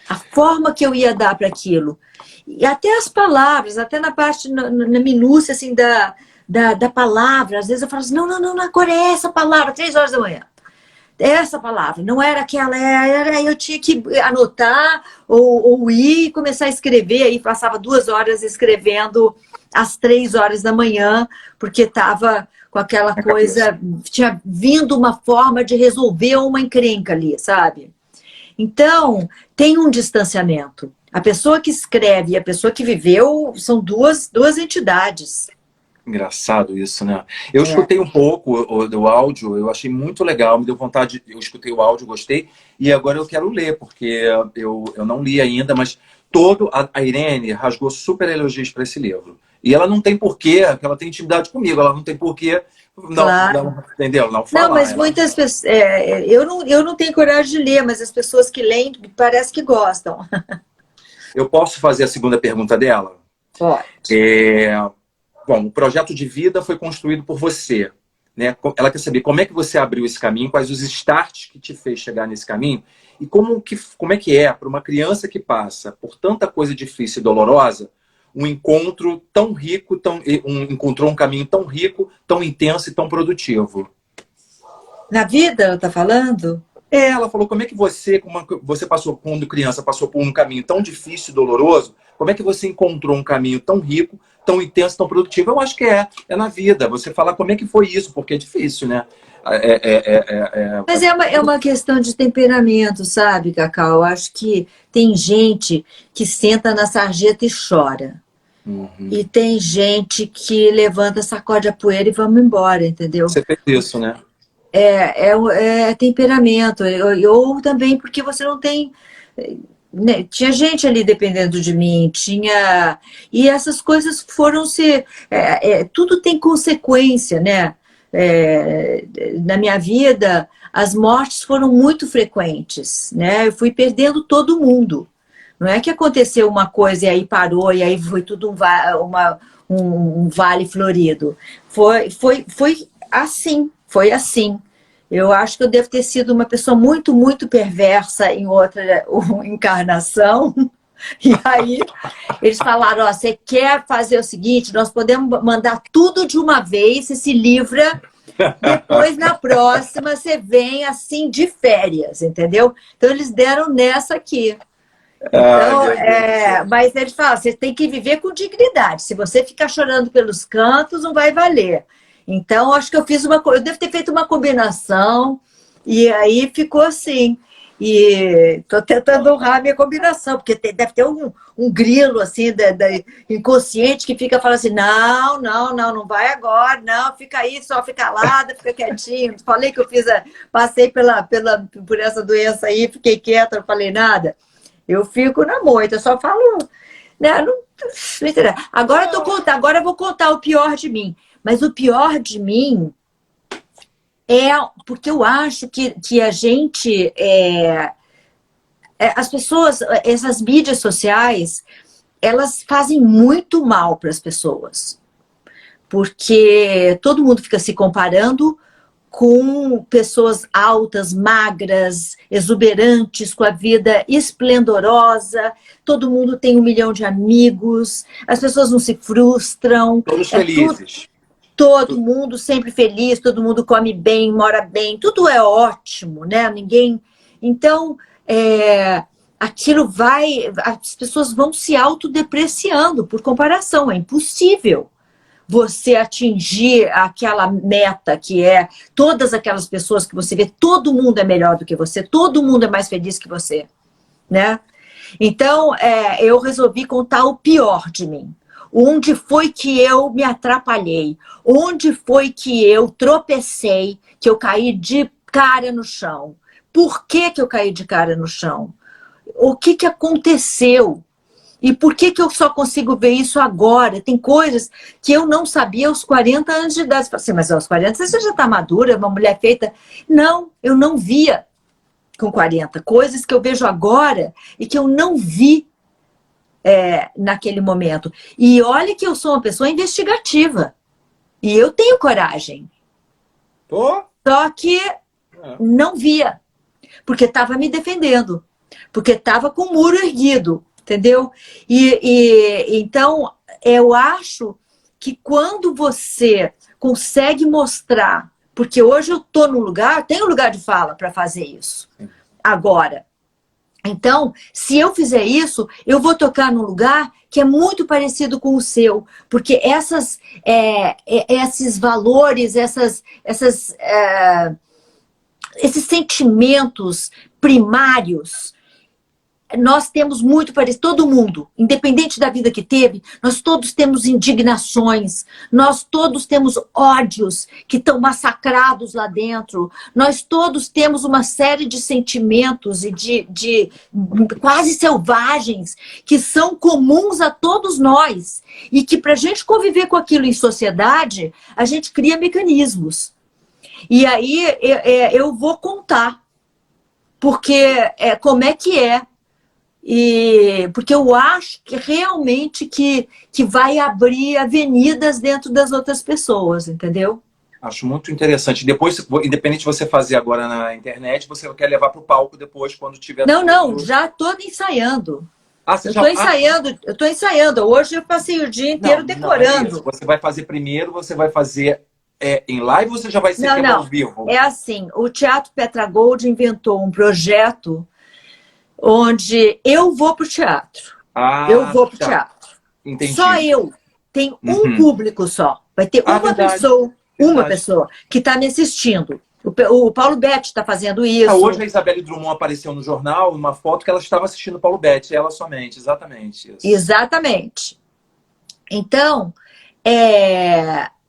S2: a forma que eu ia dar para aquilo. E até as palavras, até na parte, na minúcia assim, da palavra. Às vezes eu falo assim, não, agora é essa palavra, 3 horas da manhã. Essa palavra, não era aquela, eu tinha que anotar ou ir e começar a escrever, aí passava 2 horas escrevendo às 3 horas da manhã, porque estava com aquela coisa, tinha vindo uma forma de resolver uma encrenca ali, sabe? Então, tem um distanciamento. A pessoa que escreve e a pessoa que viveu são duas entidades.
S1: Engraçado isso, né? Eu escutei um pouco do áudio, eu achei muito legal, me deu vontade, eu escutei o áudio, gostei, e agora eu quero ler, porque eu não li ainda, mas a Irene rasgou super elogios para esse livro. E ela não tem porquê, ela tem intimidade comigo, ela não tem porquê, entendeu? Não falar.
S2: Não, mas muitas pessoas, eu não tenho coragem de ler, mas as pessoas que leem, parece que gostam.
S1: Eu posso fazer a segunda pergunta dela?
S2: Pode.
S1: Bom, o projeto de vida foi construído por você, né? Ela quer saber como é que você abriu esse caminho, quais os starts que te fez chegar nesse caminho e como é que é para uma criança que passa por tanta coisa difícil e dolorosa, um encontro tão rico, encontrou um caminho tão rico, tão intenso e tão produtivo.
S2: Na vida, ela está falando?
S1: Ela falou como é que você passou, quando criança, passou por um caminho tão difícil e doloroso, como é que você encontrou um caminho tão rico, tão intenso, tão produtivo? Eu acho que é na vida. Você falar como é que foi isso, porque é difícil, né?
S2: Mas é uma questão de temperamento, sabe, Cacau? Eu acho que tem gente que senta na sarjeta e chora.
S1: Uhum.
S2: E tem gente que levanta, sacode a poeira e vamos embora, entendeu?
S1: Você fez isso, né?
S2: É temperamento. Ou também porque você não tem... Né? Tinha gente ali dependendo de mim, tinha... E essas coisas foram se... tudo tem consequência, né? Na minha vida, as mortes foram muito frequentes, né? Eu fui perdendo todo mundo. Não é que aconteceu uma coisa e aí parou, e aí foi tudo um vale florido. Foi assim, foi assim. Eu acho que eu devo ter sido uma pessoa muito, muito perversa em outra encarnação. E aí eles falaram, ó, você quer fazer o seguinte, nós podemos mandar tudo de uma vez, você se livra, depois na próxima você vem assim de férias, entendeu? Então eles deram nessa aqui. Então, mas eles falam, você tem que viver com dignidade. Se você ficar chorando pelos cantos, não vai valer. Então, acho que eu devo ter feito uma combinação, e aí ficou assim. E estou tentando honrar a minha combinação, porque deve ter um grilo assim, inconsciente que fica falando assim, não vai agora, não, fica aí, só fica calada, fica quietinho. Falei que eu passei por essa doença aí, fiquei quieta, não falei nada. Eu fico na moita, eu só falo, né? Não entendeu? Agora eu vou contar o pior de mim. Mas o pior de mim é porque eu acho que a gente, as pessoas, essas mídias sociais, elas fazem muito mal para as pessoas. Porque todo mundo fica se comparando com pessoas altas, magras, exuberantes, com a vida esplendorosa, todo mundo tem 1 milhão de amigos, as pessoas não se frustram.
S1: Todos felizes.
S2: Todo mundo sempre feliz, todo mundo come bem, mora bem, tudo é ótimo, né? Ninguém... Então, aquilo as pessoas vão se autodepreciando por comparação, é impossível você atingir aquela meta que é todas aquelas pessoas que você vê, todo mundo é melhor do que você, todo mundo é mais feliz que você, né? Então, eu resolvi contar o pior de mim. Onde foi que eu me atrapalhei? Onde foi que eu tropecei, que eu caí de cara no chão? Por que eu caí de cara no chão? O que aconteceu? E por que eu só consigo ver isso agora? Tem coisas que eu não sabia aos 40 anos de idade. Assim, mas aos 40 você já está madura, uma mulher feita... Não, eu não via com 40. Coisas que eu vejo agora e que eu não vi naquele momento. E olha que eu sou uma pessoa investigativa. E eu tenho coragem. Só que não via. Porque estava me defendendo. Porque estava com o muro erguido. Entendeu? Então, eu acho que quando você consegue mostrar, porque hoje eu estou num lugar, tenho lugar de fala para fazer isso. Agora. Então, se eu fizer isso, eu vou tocar num lugar que é muito parecido com o seu. Porque esses valores, esses sentimentos primários, nós temos muito parecido, todo mundo, independente da vida que teve, nós todos temos indignações, nós todos temos ódios que estão massacrados lá dentro, nós todos temos uma série de sentimentos e de quase selvagens que são comuns a todos nós e que para a gente conviver com aquilo em sociedade, a gente cria mecanismos. E aí eu vou contar, porque como é que é. Porque eu acho que realmente que vai abrir avenidas dentro das outras pessoas, entendeu?
S1: Acho muito interessante. Depois, independente de você fazer agora na internet, você quer levar para o palco depois, quando tiver...
S2: Não, já estou ensaiando. Eu estou ensaiando. Hoje eu passei o dia inteiro decorando.
S1: Você vai fazer primeiro, você vai fazer em live ou você já vai ser ao vivo?
S2: É assim, o Teatro Petra Gold inventou um projeto onde eu vou para o teatro. Eu vou para o teatro.
S1: Entendi.
S2: Só eu. Tem um público só. Vai ter uma pessoa que está me assistindo. O Paulo Betti está fazendo isso.
S1: Hoje a Isabelle Drummond apareceu no jornal, numa foto que ela estava assistindo o Paulo Betti, ela somente, exatamente. Isso.
S2: Exatamente. Então,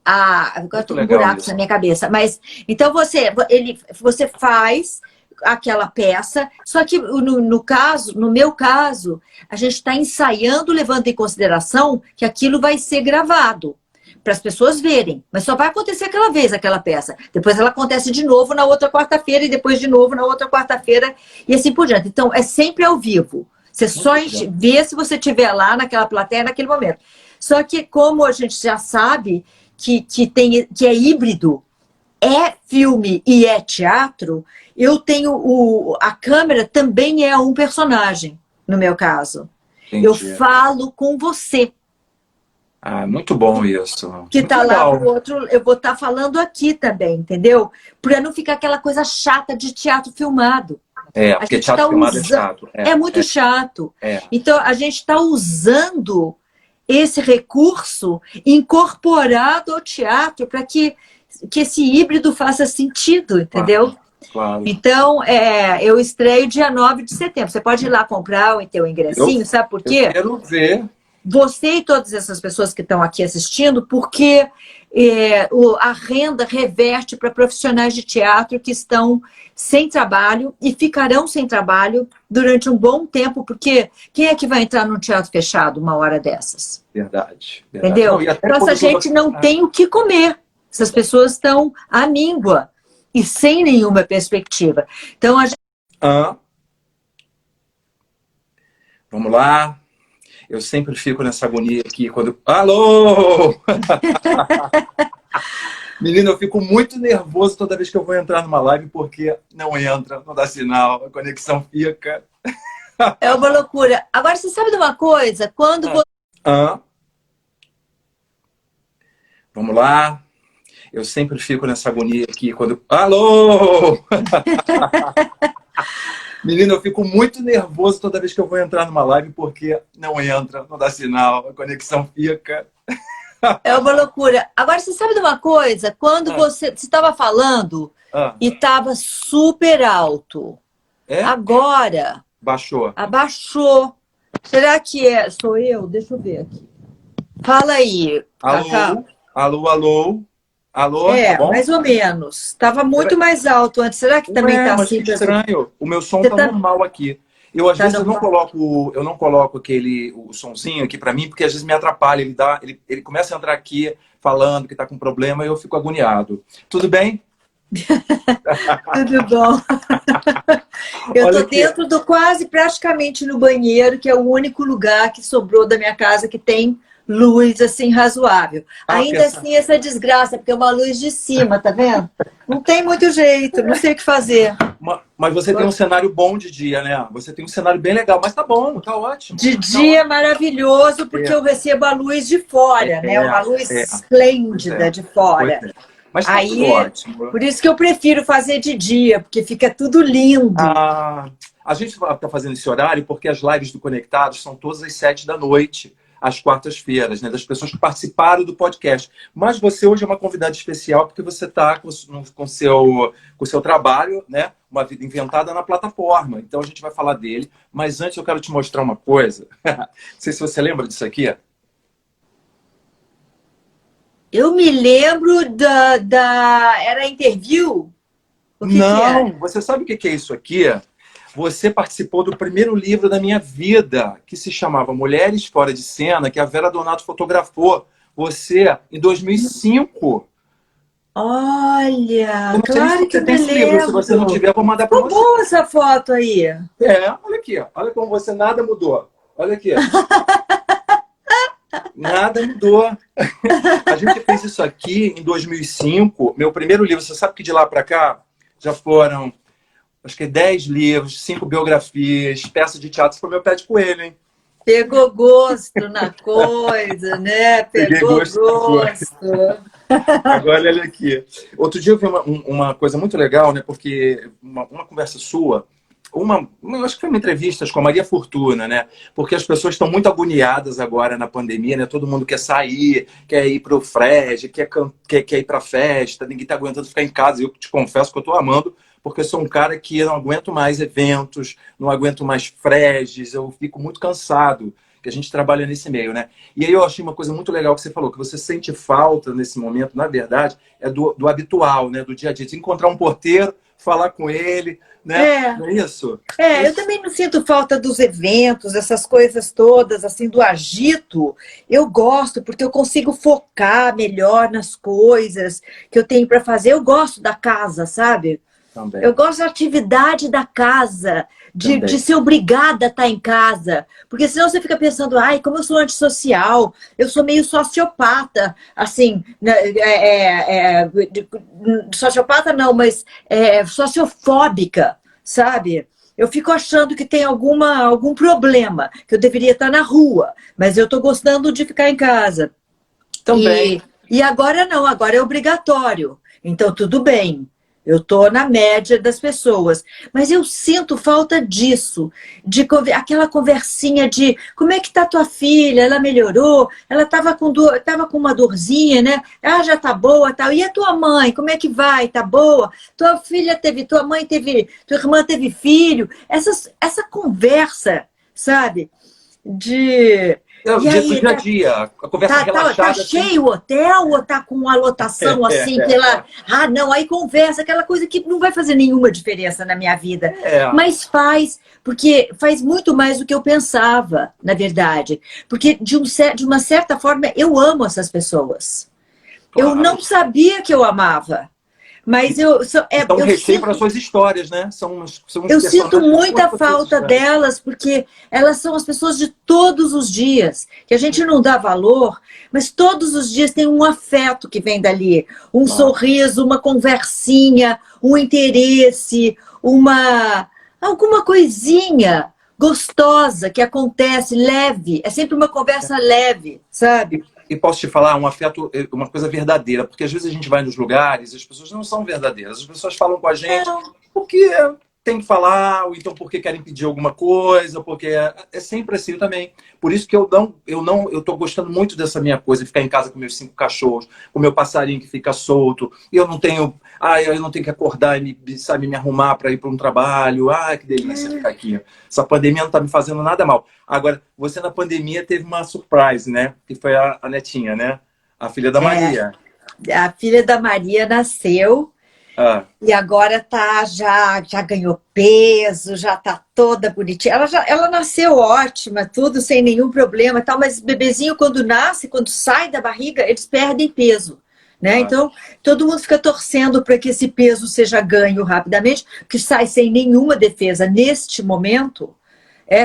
S2: Agora
S1: Muito
S2: tô com
S1: legal
S2: buracos
S1: isso.
S2: na minha cabeça. Mas então você faz aquela peça, só que no meu caso, a gente está ensaiando, levando em consideração que aquilo vai ser gravado para as pessoas verem, mas só vai acontecer aquela vez aquela peça. Depois ela acontece de novo na outra quarta-feira e depois de novo na outra quarta-feira e assim por diante. Então é sempre ao vivo. Você só
S1: Muito legal.
S2: vê se você estiver lá naquela plateia naquele momento. Só que como a gente já sabe que é híbrido, é filme e é teatro, eu tenho a câmera também é um personagem, no meu caso. Eu
S1: Entendi.
S2: falo com você,
S1: Ah, muito bom isso.
S2: que
S1: Muito
S2: está lá no
S1: legal.
S2: outro, eu vou estar falando aqui também, entendeu? Para não ficar aquela coisa chata de teatro filmado.
S1: É,
S2: A
S1: porque
S2: gente
S1: teatro
S2: está
S1: filmado é
S2: usando.
S1: chato.
S2: É muito chato.
S1: É.
S2: Então, a gente está usando esse recurso incorporado ao teatro para que esse híbrido faça sentido, entendeu?
S1: Claro, claro.
S2: Então, eu estreio dia 9 de setembro. Você pode ir lá comprar o teu
S1: Eu,
S2: ingressinho, sabe por
S1: eu
S2: quê?
S1: quero ver.
S2: Você e todas essas pessoas que estão aqui assistindo, porque a renda reverte para profissionais de teatro que estão sem trabalho e ficarão sem trabalho durante um bom tempo, porque quem é que vai entrar num teatro fechado uma hora dessas?
S1: Verdade, verdade.
S2: Entendeu?
S1: Não, e até
S2: Então, essa
S1: quando
S2: gente não tem o que comer. Essas pessoas estão à míngua e sem nenhuma perspectiva. Então, a gente...
S1: Vamos lá. Eu sempre fico nessa agonia aqui quando. Alô! Menina, eu fico muito nervoso toda vez que eu vou entrar numa live porque não entra, não dá sinal, a conexão fica.
S2: É uma loucura. Agora, você sabe de uma coisa? Quando você...
S1: Vamos lá. Eu sempre fico nessa agonia aqui quando. Alô! Menina, eu fico muito nervoso toda vez que eu vou entrar numa live porque não entra, não dá sinal, a conexão fica.
S2: É uma loucura. Agora, você sabe de uma coisa? Quando você estava falando e estava super alto, agora
S1: Baixou.
S2: abaixou. Será que sou eu? Deixa eu ver aqui. Fala aí, Cacá.
S1: Alô, alô, alô. Alô, tá bom?
S2: Mais ou menos. Estava muito mais alto antes. Será que também está
S1: Mas
S2: assim?
S1: que estranho. O meu som
S2: Você
S1: tá normal aqui. Eu, às vezes,
S2: normal?
S1: eu não coloco o sonzinho aqui para mim, porque às vezes me atrapalha. Ele começa a entrar aqui falando que tá com problema e eu fico agoniado. Tudo bem?
S2: Tudo bom. Eu tô dentro do praticamente no banheiro, que é o único lugar que sobrou da minha casa que tem luz assim razoável. Ainda assim, essa desgraça, porque é uma luz de cima, tá vendo? Não tem muito jeito, não sei o que fazer.
S1: Mas você tem um cenário bom de dia, né? Você tem um cenário bem legal, mas tá bom, tá ótimo.
S2: De dia é maravilhoso, porque eu recebo a luz de fora, né? Uma luz esplêndida de fora.
S1: Mas tá tudo ótimo.
S2: Por isso que eu prefiro fazer de dia, porque fica tudo lindo.
S1: A gente tá fazendo esse horário porque as lives do Conectados são todas às 7 da noite. Às quartas-feiras, né, das pessoas que participaram do podcast. Mas você hoje é uma convidada especial porque você está com o seu trabalho, né, uma vida inventada na plataforma. Então a gente vai falar dele. Mas antes eu quero te mostrar uma coisa. Não sei se você lembra disso aqui.
S2: Eu me lembro Era interview?
S1: Não, você sabe o que é isso aqui? Você participou do primeiro livro da minha vida, que se chamava Mulheres Fora de Cena, que a Vera Donato fotografou. Você, em 2005.
S2: Olha, claro que
S1: tem
S2: me
S1: esse livro. Se você não tiver, eu vou mandar para você.
S2: Ficou boa essa foto aí.
S1: Olha aqui. Olha como você nada mudou. Olha aqui. Nada mudou. A gente fez isso aqui em 2005. Meu primeiro livro, você sabe que de lá para cá já foram... acho que 10 livros, 5 biografias, peças de teatro. Foi meu pé de coelho, hein?
S2: Pegou gosto na coisa, né? Pegou gosto.
S1: Agora, olha aqui. Outro dia eu vi uma coisa muito legal, né? Porque uma conversa sua, eu acho que foi uma entrevista com a Maria Fortuna, né? Porque as pessoas estão muito agoniadas agora na pandemia, né? Todo mundo quer sair, quer ir para o Fred, quer ir para festa, ninguém está aguentando ficar em casa. Eu te confesso que eu estou amando, porque eu sou um cara que não aguento mais eventos, não aguento mais freges, eu fico muito cansado. que a gente trabalha nesse meio, né? E aí eu achei uma coisa muito legal que você falou, que você sente falta nesse momento, na verdade, é do habitual, né? Do dia a dia, de encontrar um porteiro, falar com ele, né? Não é isso?
S2: Eu também não sinto falta dos eventos, essas coisas todas, assim, do agito. Eu gosto, porque eu consigo focar melhor nas coisas que eu tenho para fazer. Eu gosto da casa, sabe?
S1: Também.
S2: Eu gosto da atividade da casa, de ser obrigada a estar em casa. Porque senão você fica pensando, ai, como eu sou antissocial, eu sou meio sociopata, assim, sociopata não, mas sociofóbica, sabe? Eu fico achando que tem algum problema, que eu deveria estar na rua, mas eu estou gostando de ficar em casa.
S1: Também.
S2: E agora não, agora é obrigatório. Então, tudo bem. Eu estou na média das pessoas. Mas eu sinto falta disso. Aquela conversinha de como é que está tua filha? Ela melhorou? Ela estava tava com uma dorzinha, né? Ah, já tá boa, tal. E a tua mãe? Como é que vai? Tá boa? Tua irmã teve filho? Essa conversa, sabe? E
S1: Dia do
S2: aí,
S1: dia a dia, a conversa relaxada.
S2: Tá cheio o hotel ou tá com uma lotação assim pela... Ah, não, aí conversa, aquela coisa que não vai fazer nenhuma diferença na minha vida. Mas faz, porque faz muito mais do que eu pensava, na verdade. Porque, de uma certa forma, eu amo essas pessoas. Claro. Eu não sabia que eu amava. Mas
S1: então, recheio para suas histórias, né?
S2: Eu sinto muita falta delas, porque elas são as pessoas de todos os dias, que a gente não dá valor, mas todos os dias tem um afeto que vem dali. Um sorriso, uma conversinha, um interesse, alguma coisinha gostosa que acontece, leve. É sempre uma conversa leve, sabe?
S1: E posso te falar, um afeto, uma coisa verdadeira, porque às vezes a gente vai nos lugares e as pessoas não são verdadeiras. As pessoas falam com a gente porque tem que falar, ou então porque querem pedir alguma coisa, porque é sempre assim também. Por isso que eu tô gostando muito dessa minha coisa, de ficar em casa com meus 5 cachorros, com meu passarinho que fica solto, e eu não tenho que acordar e me arrumar para ir para um trabalho. Que delícia ficar aqui. Essa pandemia não tá me fazendo nada mal. Agora, você na pandemia teve uma surprise, né? Que foi a netinha, né? A filha da Maria.
S2: A filha da Maria nasceu. E agora já ganhou peso, já tá toda bonitinha. Ela nasceu ótima, tudo sem nenhum problema, tal, mas bebezinho quando nasce, quando sai da barriga, eles perdem peso, né? Então, todo mundo fica torcendo para que esse peso seja ganho rapidamente, que sai sem nenhuma defesa neste momento.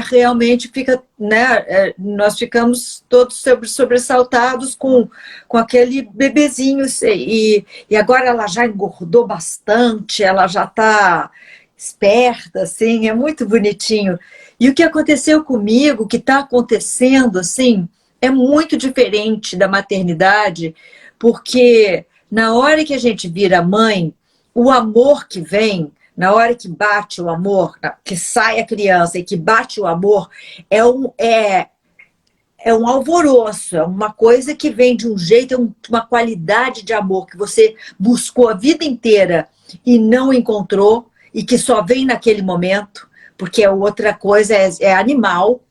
S2: Realmente fica, né? Nós ficamos todos sobressaltados com aquele bebezinho. E agora ela já engordou bastante, ela já está esperta, assim, é muito bonitinho. E o que aconteceu comigo, o que está acontecendo, assim, é muito diferente da maternidade, porque na hora que a gente vira mãe, o amor que vem, na hora que bate o amor, que sai a criança e que bate o amor, é um alvoroço, é uma coisa que vem de um jeito, é uma qualidade de amor que você buscou a vida inteira e não encontrou, e que só vem naquele momento, porque a outra coisa é animal,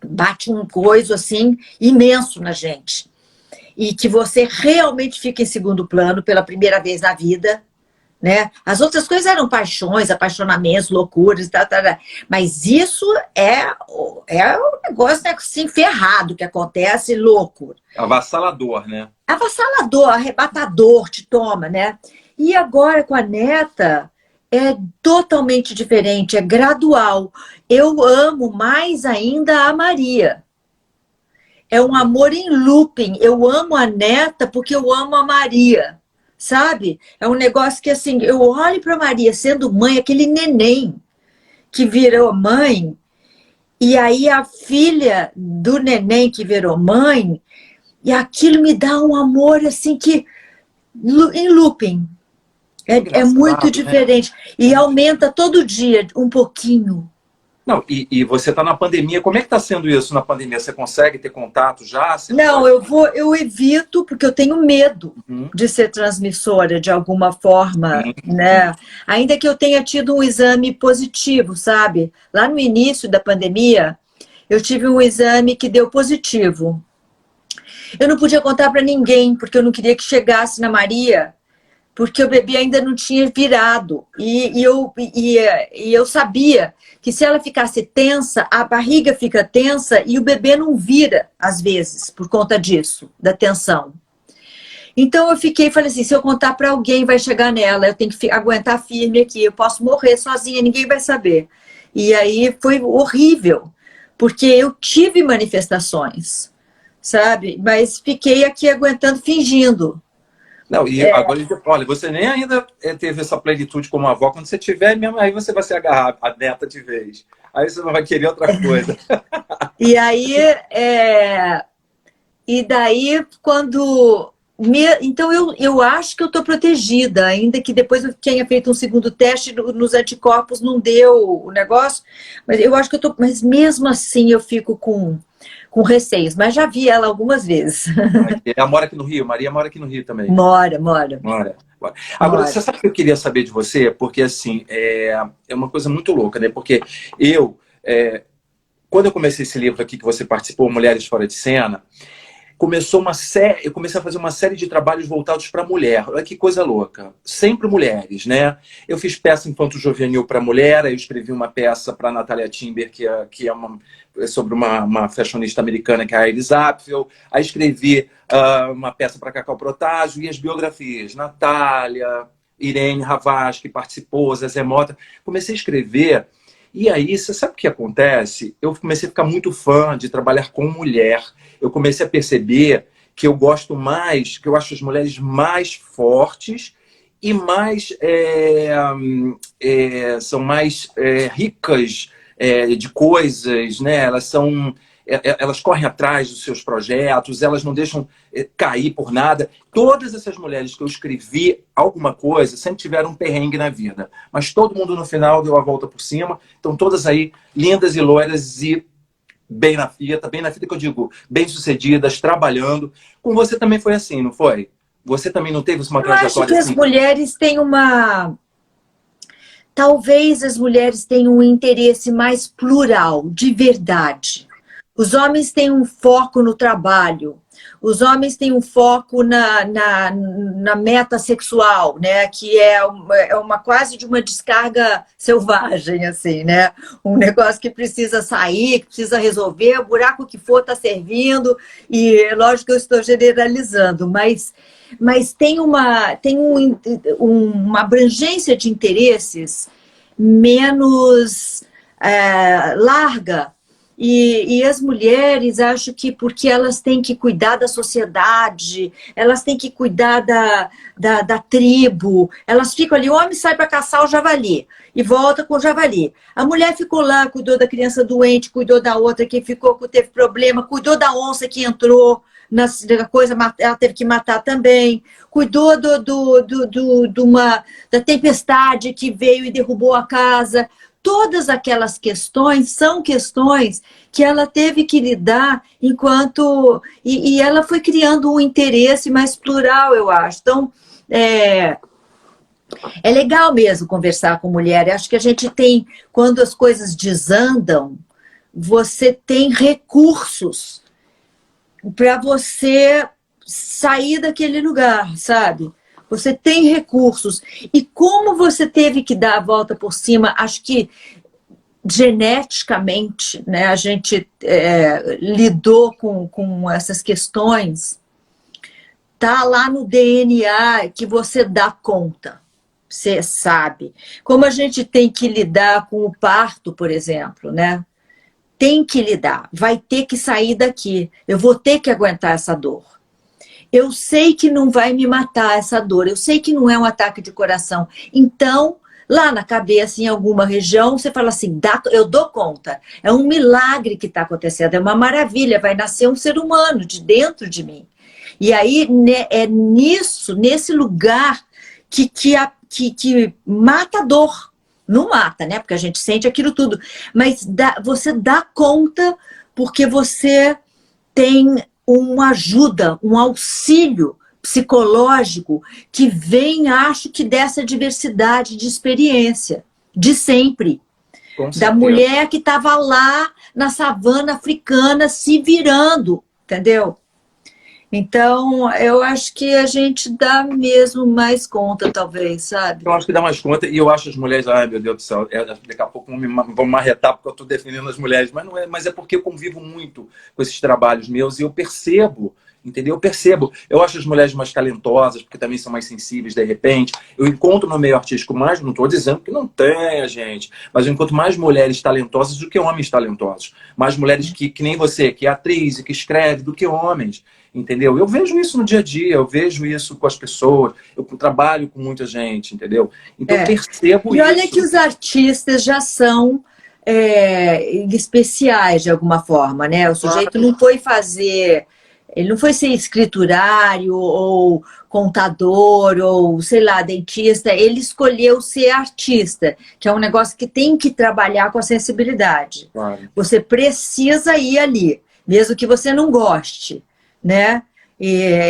S2: bate um coisa assim imenso na gente. E que você realmente fica em segundo plano pela primeira vez na vida, né? As outras coisas eram paixões, apaixonamentos, loucuras, mas isso é um negócio, né, assim, ferrado que acontece, louco.
S1: Avassalador, né?
S2: Avassalador, arrebatador, te toma, né? E agora com a neta é totalmente diferente, é gradual. Eu amo mais ainda a Maria. É um amor em looping. Eu amo a neta porque eu amo a Maria. Sabe? É um negócio que, assim, eu olho para Maria sendo mãe, aquele neném que virou mãe, e aí a filha do neném que virou mãe, e aquilo me dá um amor, assim, que em looping. É muito diferente. Né? E aumenta todo dia um pouquinho.
S1: Não, e você está na pandemia, como é que está sendo isso na pandemia? Você consegue ter contato já?
S2: Não, eu evito, porque eu tenho medo de ser transmissora de alguma forma, né? Ainda que eu tenha tido um exame positivo, sabe? Lá no início da pandemia, eu tive um exame que deu positivo. Eu não podia contar para ninguém, porque eu não queria que chegasse na Maria, porque o bebê ainda não tinha virado. E eu sabia que se ela ficasse tensa, a barriga fica tensa e o bebê não vira, às vezes, por conta disso, da tensão. Então eu falei assim, se eu contar para alguém vai chegar nela, eu tenho que aguentar firme aqui, eu posso morrer sozinha, ninguém vai saber. E aí foi horrível, porque eu tive manifestações, sabe? Mas fiquei aqui aguentando, fingindo.
S1: Não, e agora, olha, você nem ainda teve essa plenitude como avó, quando você tiver, mesmo aí você vai se agarrar a neta de vez. Aí você vai querer outra coisa.
S2: E aí, e daí, quando... Então, eu acho que eu estou protegida, ainda que depois eu tenha feito um segundo teste nos anticorpos, não deu o negócio, mas eu acho que eu estou... Mas mesmo assim eu fico com receios, mas já vi ela algumas vezes.
S1: Ela mora aqui no Rio, Maria mora aqui no Rio também.
S2: Mora.
S1: Agora, você sabe o que eu queria saber de você? Porque, assim, é uma coisa muito louca, né? Porque quando eu comecei esse livro aqui que você participou, Mulheres Fora de Cena, eu comecei a fazer uma série de trabalhos voltados para a mulher. Olha que coisa louca. Sempre mulheres, né? Eu fiz peça infanto-juvenil para mulher, aí eu escrevi uma peça para Natalia Timber, que é sobre uma fashionista americana, que é a Iris Apfel. Aí escrevi uma peça para Cacau Protásio e as biografias. Natália, Irene Havas, que participou, Zezé Mota. Comecei a escrever. E aí, você sabe o que acontece? Eu comecei a ficar muito fã de trabalhar com mulher. Eu comecei a perceber que eu gosto mais, que eu acho as mulheres mais fortes e mais são mais ricas de coisas, né? Elas correm atrás dos seus projetos, elas não deixam cair por nada. Todas essas mulheres que eu escrevi alguma coisa sempre tiveram um perrengue na vida. Mas todo mundo no final deu a volta por cima. Estão todas aí lindas e loiras e bem na fita que eu digo, bem-sucedidas, trabalhando. Com você também foi assim, não foi? Você também não teve uma trajetória assim?
S2: Eu acho que as mulheres têm Talvez as mulheres tenham um interesse mais plural, de verdade. Os homens têm um foco no trabalho, os homens têm um foco na meta sexual, né? Que é uma quase de uma descarga selvagem, assim, né? Um negócio que precisa sair, que precisa resolver, o buraco que for está servindo, e lógico que eu estou generalizando, mas tem uma abrangência de interesses menos larga. E as mulheres, acho que porque elas têm que cuidar da sociedade, elas têm que cuidar da tribo, elas ficam ali, o homem sai para caçar o javali e volta com o javali. A mulher ficou lá, cuidou da criança doente, cuidou da outra que teve problema, cuidou da onça que entrou na coisa, ela teve que matar também, cuidou da tempestade que veio e derrubou a casa. Todas aquelas questões são questões que ela teve que lidar enquanto... E ela foi criando um interesse mais plural, eu acho. Então, é legal mesmo conversar com mulher. Eu acho que a gente tem, quando as coisas desandam, você tem recursos para você sair daquele lugar, sabe? Você tem recursos. E como você teve que dar a volta por cima, acho que geneticamente, né, a gente lidou com essas questões, tá lá no DNA que você dá conta, você sabe. Como a gente tem que lidar com o parto, por exemplo, né? Tem que lidar, vai ter que sair daqui, eu vou ter que aguentar essa dor. Eu sei que não vai me matar essa dor, eu sei que não é um ataque de coração. Então, lá na cabeça, em alguma região, você fala assim, eu dou conta. É um milagre que está acontecendo, é uma maravilha, vai nascer um ser humano de dentro de mim. E aí, é nesse lugar que mata a dor. Não mata, né? Porque a gente sente aquilo tudo. Mas você dá conta porque você tem uma ajuda, um auxílio psicológico que vem, acho que dessa diversidade de experiência, de sempre.
S1: Com
S2: da
S1: certeza.
S2: mulher que estava lá na savana africana se virando, entendeu? Então, eu acho que a gente dá mesmo mais conta, talvez, sabe?
S1: Eu acho que dá mais conta, e eu acho as mulheres, ai meu Deus do céu, daqui a pouco vão marretar porque eu estou defendendo as mulheres, mas não é, mas é porque eu convivo muito com esses trabalhos meus e eu percebo, entendeu? Eu percebo. Eu acho as mulheres mais talentosas, porque também são mais sensíveis de repente. Eu encontro no meio artístico mais, não estou dizendo que não tenha, gente, mas eu encontro mais mulheres talentosas do que homens talentosos. Mais mulheres que nem você, que é atriz e que escreve, do que homens. Entendeu? Eu vejo isso no dia a dia, eu vejo isso com as pessoas, eu trabalho com muita gente, entendeu? Então eu percebo
S2: E
S1: isso.
S2: olha que os artistas já são especiais de alguma forma, né? O sujeito não foi fazer, ele não foi ser escriturário ou contador ou, sei lá, dentista, ele escolheu ser artista, que é um negócio que tem que trabalhar com a sensibilidade.
S1: Claro.
S2: Você precisa ir ali, mesmo que você não goste, né?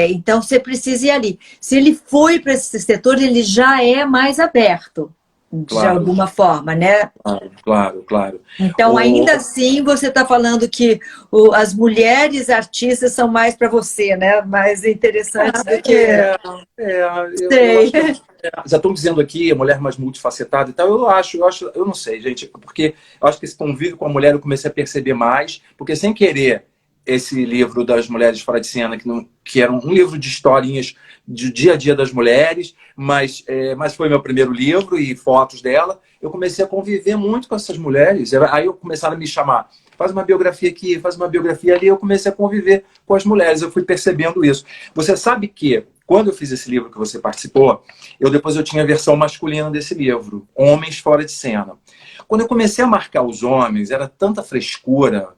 S2: Então você precisa ir ali. Se ele foi para esse setor, ele já é mais aberto, de alguma forma, né?
S1: Claro.
S2: Então, ainda assim, você está falando que as mulheres artistas são mais para você, né? Mais interessantes do que...
S1: Eu acho que já estão dizendo aqui, a mulher mais multifacetada e tal, eu não sei, gente, porque eu acho que esse convívio com a mulher eu comecei a perceber mais, porque sem querer, esse livro das Mulheres Fora de Cena, que era um livro de historinhas do dia a dia das mulheres, mas foi meu primeiro livro e fotos dela, eu comecei a conviver muito com essas mulheres, aí eu começaram a me chamar, faz uma biografia aqui, faz uma biografia ali, eu comecei a conviver com as mulheres, eu fui percebendo isso. Você sabe que, quando eu fiz esse livro que você participou, depois eu tinha a versão masculina desse livro, Homens Fora de Cena. Quando eu comecei a marcar os homens, era tanta frescura,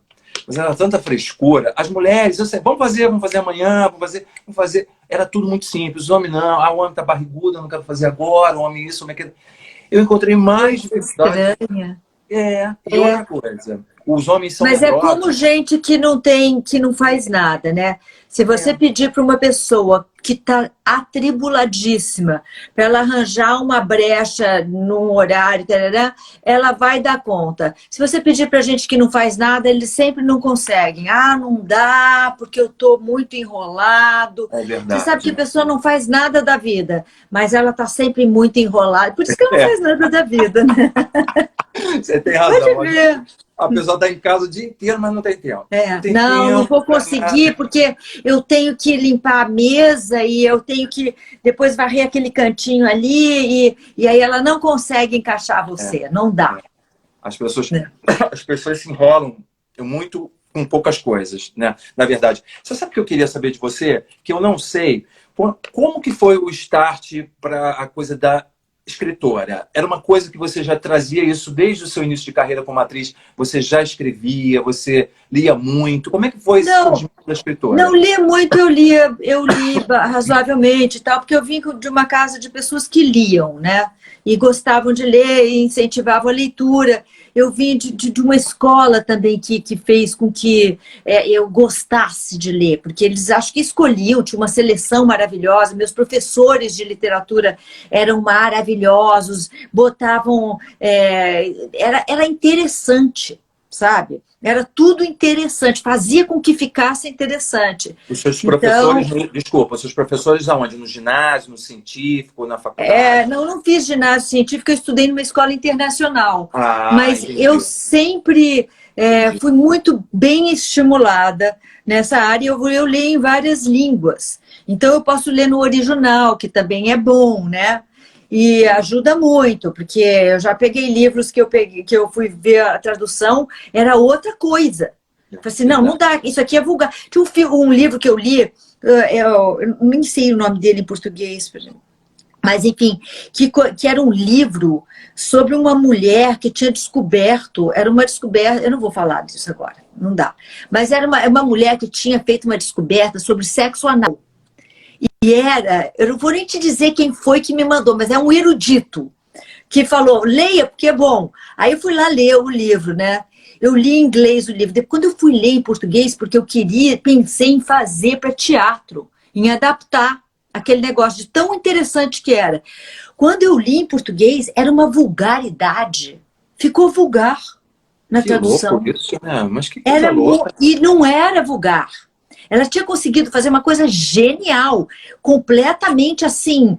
S1: as mulheres, eu sei, vamos fazer amanhã, vamos fazer. Era tudo muito simples. Os homens não, o homem tá barrigudo, eu não quero fazer agora, o homem isso, o homem aquilo. Eu encontrei mais diversidade. E outra coisa, os homens são
S2: Mas é como gente que não faz nada, né? Se você pedir para uma pessoa que está atribuladíssima para ela arranjar uma brecha num horário, ela vai dar conta. Se você pedir para gente que não faz nada, eles sempre não conseguem. Ah, não dá, porque eu estou muito enrolado.
S1: É verdade.
S2: Você sabe que a pessoa não faz nada da vida, mas ela está sempre muito enrolada. Por isso que ela não faz nada da vida, né?
S1: Você tem razão.
S2: Pode ver.
S1: A pessoa está em casa o dia inteiro, mas não tem tempo.
S2: Não vou conseguir, porque eu tenho que limpar a mesa e eu tenho que depois varrer aquele cantinho ali e aí ela não consegue encaixar você, não dá.
S1: As pessoas se enrolam muito com poucas coisas, né? Na verdade. Você sabe o que eu queria saber de você? Que eu não sei. Como que foi o start para a coisa da escritora? Era uma coisa que você já trazia isso desde o seu início de carreira como atriz? Você já escrevia? Você lia muito? Como é que foi esse surgimento da escritora?
S2: Não li muito, eu li razoavelmente e tal, porque eu vim de uma casa de pessoas que liam, né? E gostavam de ler e incentivavam a leitura. Eu vim de uma escola também que fez com que eu gostasse de ler, porque eles acho que escolhiam, tinha uma seleção maravilhosa, meus professores de literatura eram maravilhosos, botavam... era interessante, sabe? Era tudo interessante, fazia com que ficasse interessante.
S1: Os seus professores, desculpa, os seus professores aonde? No ginásio, no científico, na faculdade?
S2: Não fiz ginásio científico, eu estudei numa escola internacional. Mas
S1: entendi.
S2: eu sempre fui muito bem estimulada nessa área. Eu leio em várias línguas. Então eu posso ler no original, que também é bom, né? E ajuda muito, porque eu já peguei livros que eu fui ver a tradução, era outra coisa. Eu falei assim, não dá, isso aqui é vulgar. Tinha um livro que eu li, eu nem sei o nome dele em português, mas enfim, que era um livro sobre uma mulher que tinha descoberto, era uma descoberta, eu não vou falar disso agora, não dá, mas era uma mulher que tinha feito uma descoberta sobre sexo anal. E eu não vou nem te dizer quem foi que me mandou, mas é um erudito que falou, leia, porque é bom. Aí eu fui lá ler o livro, né? Eu li em inglês o livro. Depois, quando eu fui ler em português, porque eu pensei em fazer para teatro, em adaptar aquele negócio de tão interessante que era. Quando eu li em português, era uma vulgaridade. ficou vulgar na
S1: Que
S2: tradução.
S1: louco isso, né? Mas que coisa louca.
S2: E não era vulgar. Ela tinha conseguido fazer uma coisa genial, completamente assim,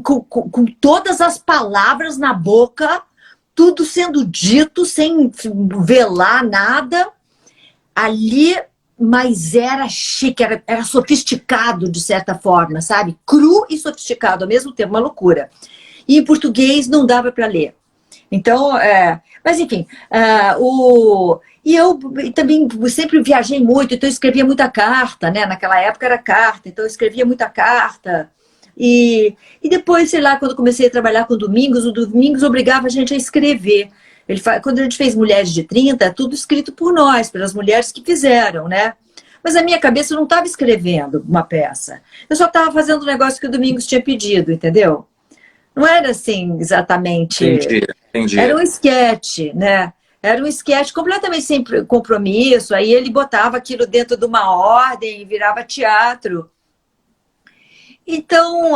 S2: com todas as palavras na boca, tudo sendo dito, sem velar nada. Ali, mas era chique, era sofisticado de certa forma, sabe? Cru e sofisticado ao mesmo tempo, uma loucura. E em português não dava para ler. Então, mas enfim, e eu também sempre viajei muito, então eu escrevia muita carta, né? Naquela época era carta, então eu escrevia muita carta. E depois, sei lá, quando comecei a trabalhar com o Domingos obrigava a gente a escrever. Quando a gente fez Mulheres de 30, tudo escrito por nós, pelas mulheres que fizeram, né? Mas a minha cabeça não estava escrevendo uma peça. Eu só estava fazendo o negócio que o Domingos tinha pedido, entendeu? Não era assim exatamente.
S1: Entendi.
S2: Era um esquete, né? Era um esquete completamente sem compromisso. Aí ele botava aquilo dentro de uma ordem e virava teatro. Então,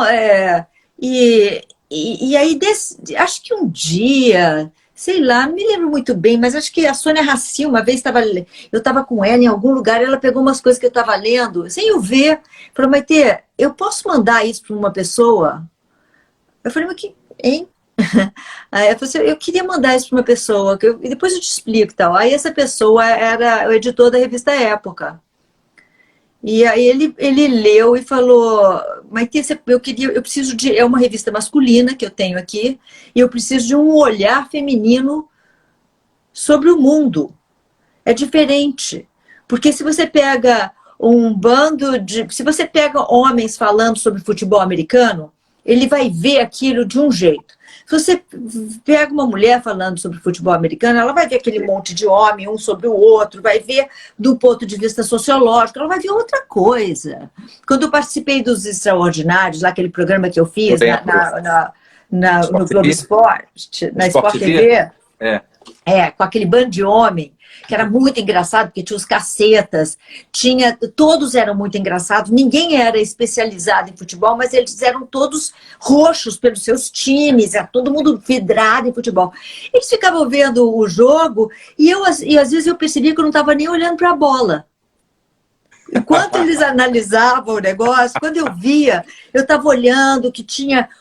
S2: e aí, acho que um dia, sei lá, não me lembro muito bem, mas acho que a Sônia Raci, uma vez eu estava com ela em algum lugar, ela pegou umas coisas que eu estava lendo, sem eu ver, falou, Maitê, eu posso mandar isso para uma pessoa? Eu falei, mas que, hein? Aí ela falou assim, eu queria mandar isso para uma pessoa, e depois eu te explico e tal. Aí essa pessoa era o editor da revista Época. E aí ele leu e falou, mas eu preciso de, é uma revista masculina que eu tenho aqui, e eu preciso de um olhar feminino sobre o mundo. É diferente. Porque se você pega se você pega homens falando sobre futebol americano, ele vai ver aquilo de um jeito. Se você pega uma mulher falando sobre futebol americano, ela vai ver aquele monte de homem, um sobre o outro, vai ver do ponto de vista sociológico, ela vai ver outra coisa. Quando eu participei dos Extraordinários, lá aquele programa que eu fiz no Globo Esporte, na Sport TV, com aquele bando de homem, que era muito engraçado, porque tinha os cacetas, todos eram muito engraçados, ninguém era especializado em futebol, mas eles eram todos roxos pelos seus times, era todo mundo vidrado em futebol. Eles ficavam vendo o jogo e às vezes eu percebia que eu não estava nem olhando para a bola. Enquanto eles analisavam o negócio, quando eu via, eu estava olhando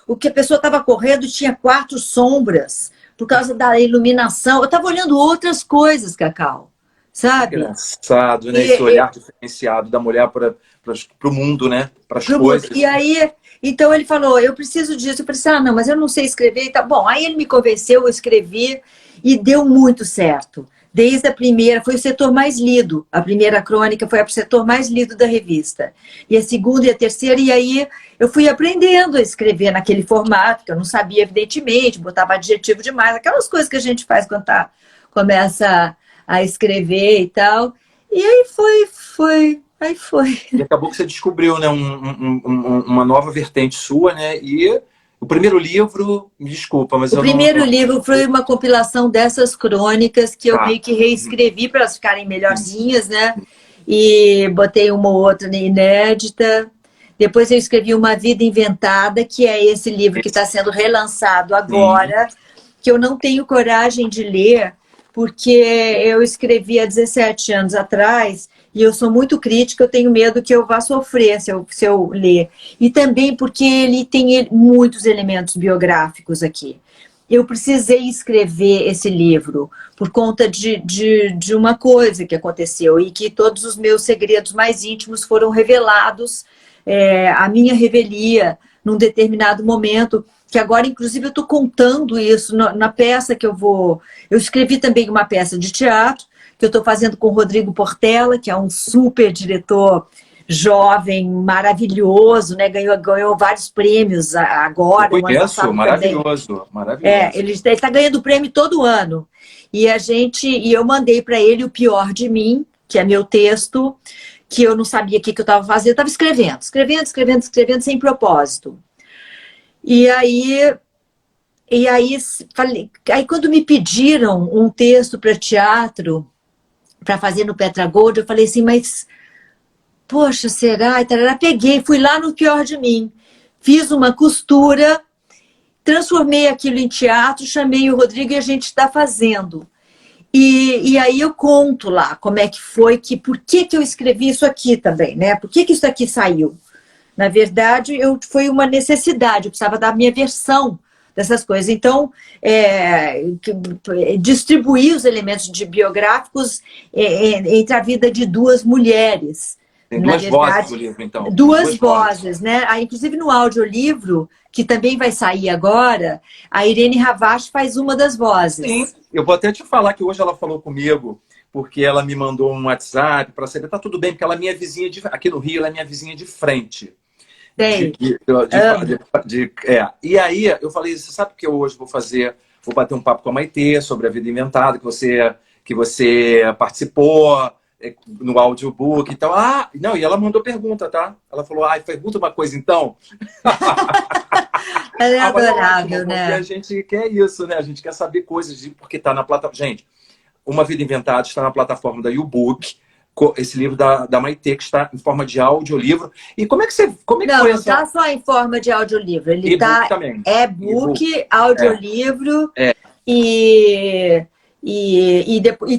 S2: o que a pessoa estava correndo tinha 4 sombras, por causa da iluminação. Eu estava olhando outras coisas, Cacau, sabe?
S1: Engraçado, né? Esse olhar diferenciado da mulher para o mundo, né? Para as coisas.
S2: E aí, então ele falou, eu preciso disso. Eu falei assim, não, mas eu não sei escrever e tal. Bom, aí ele me convenceu, eu escrevi e deu muito certo. Desde a primeira, foi o setor mais lido. A primeira crônica foi o setor mais lido da revista. E a segunda e a terceira, e aí eu fui aprendendo a escrever naquele formato, que eu não sabia, evidentemente, botava adjetivo demais, aquelas coisas que a gente faz quando começa a escrever e tal. E aí foi.
S1: E acabou que você descobriu, né, uma nova vertente sua, né? E o primeiro livro, me desculpa, mas
S2: o primeiro livro foi uma compilação dessas crônicas que eu meio que reescrevi para elas ficarem melhorzinhas, né? E botei uma ou outra inédita. Depois eu escrevi Uma Vida Inventada, que é esse livro que está sendo relançado agora, que eu não tenho coragem de ler, porque eu escrevi há 17 anos atrás e eu sou muito crítica, eu tenho medo que eu vá sofrer se eu ler. E também porque ele tem muitos elementos biográficos aqui. Eu precisei escrever esse livro por conta de uma coisa que aconteceu e que todos os meus segredos mais íntimos foram revelados, a minha revelia num determinado momento, que agora, inclusive, eu estou contando isso na peça que eu vou... Eu escrevi também uma peça de teatro, que eu estou fazendo com o Rodrigo Portela, que é um super diretor jovem, maravilhoso, né? Ganhou vários prêmios agora.
S1: Eu conheço, maravilhoso.
S2: Ele está ganhando prêmio todo ano. E eu mandei para ele O Pior de Mim, que é meu texto, que eu não sabia o que eu estava fazendo. Eu estava escrevendo sem propósito. E aí quando me pediram um texto para teatro, para fazer no Petra Gold, eu falei assim, mas, poxa, será? E tarará, peguei, fui lá no Pior de Mim, fiz uma costura transformei aquilo em teatro, chamei o Rodrigo e a gente está fazendo. E aí eu conto lá como é que foi, por que eu escrevi isso aqui também, né? Por que isso aqui saiu? Na verdade, foi uma necessidade, eu precisava dar a minha versão dessas coisas. Então, distribuir os elementos biográficos entre a vida de duas mulheres.
S1: Tem duas vozes do livro, então.
S2: Duas vozes, né? Inclusive no audiolivro, que também vai sair agora, a Irene Ravache faz uma das vozes.
S1: Sim, eu vou até te falar que hoje ela falou comigo, porque ela me mandou um WhatsApp para saber, tá tudo bem, porque ela é minha vizinha aqui no Rio, ela é minha vizinha de frente.
S2: Tem.
S1: E aí eu falei, você sabe que eu hoje vou bater um papo com a Maitê sobre a Vida Inventada, que você participou no audiobook e tal. Não, e ela mandou pergunta, tá? Ela falou, pergunta uma coisa então.
S2: Ela é adorável, né?
S1: Porque a gente quer isso, né? A gente quer saber coisas, porque tá na plataforma. Gente, Uma Vida Inventada está na plataforma da YouBook. Esse livro da Maitê, que está em forma de audiolivro. E como é que foi
S2: não está só em forma de audiolivro. Ele está e-book, audiolivro e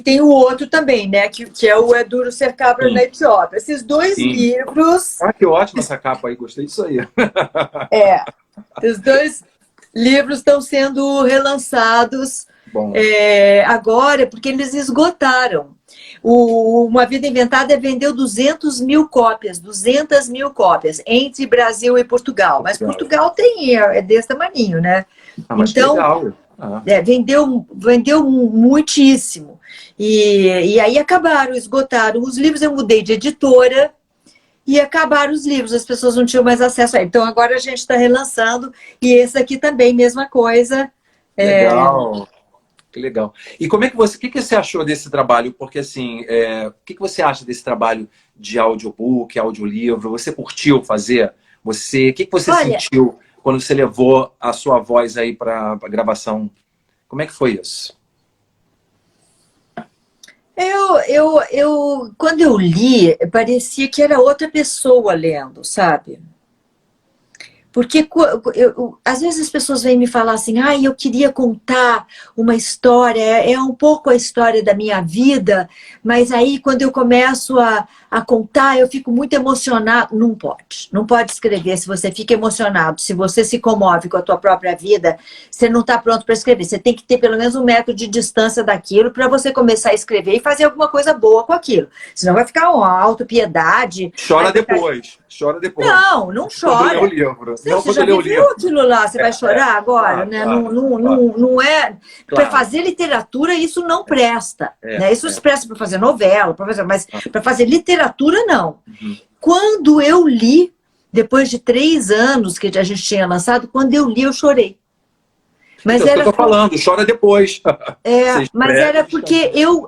S2: tem o outro também, né? Que é o É Duro Ser Cabra na Etiópia. Esses dois livros...
S1: que ótima essa capa aí. Gostei disso aí.
S2: Os dois livros estão sendo relançados agora, porque eles esgotaram. Uma Vida Inventada vendeu 200 mil cópias, entre Brasil e Portugal. Mas Portugal é desse tamaninho, né?
S1: Então, legal.
S2: Vendeu muitíssimo. E aí esgotaram os livros. Eu mudei de editora e acabaram os livros. As pessoas não tinham mais acesso a ele. Então agora a gente está relançando. E esse aqui também, mesma coisa.
S1: Legal. Que legal. E o que você achou desse trabalho? Porque assim, o que você acha desse trabalho de audiobook, audiolivro? Você curtiu fazer? O que você sentiu quando você levou a sua voz aí para a gravação? Como é que foi isso?
S2: Quando eu li, parecia que era outra pessoa lendo, sabe? Porque às vezes as pessoas vêm me falar assim, eu queria contar uma história, é um pouco a história da minha vida, mas aí quando eu começo a contar, eu fico muito emocionado. Não pode escrever se você fica emocionado. Se você se comove com a tua própria vida, você não está pronto para escrever. Você tem que ter pelo menos 1 metro de distância daquilo para você começar a escrever e fazer alguma coisa boa com aquilo. Senão vai ficar uma autopiedade.
S1: Chora depois.
S2: Não chora.
S1: Quando lê o livro.
S2: Você já viu aquilo lá? Você vai chorar agora? Né? Não é... Para fazer literatura, isso não presta. Né? Isso se presta para fazer novela, mas para fazer literatura, não. Quando eu li, depois de 3 anos que a gente tinha lançado, quando eu li, eu chorei. Mas
S1: então, eu tô falando, chora depois.
S2: Mas era porque eu,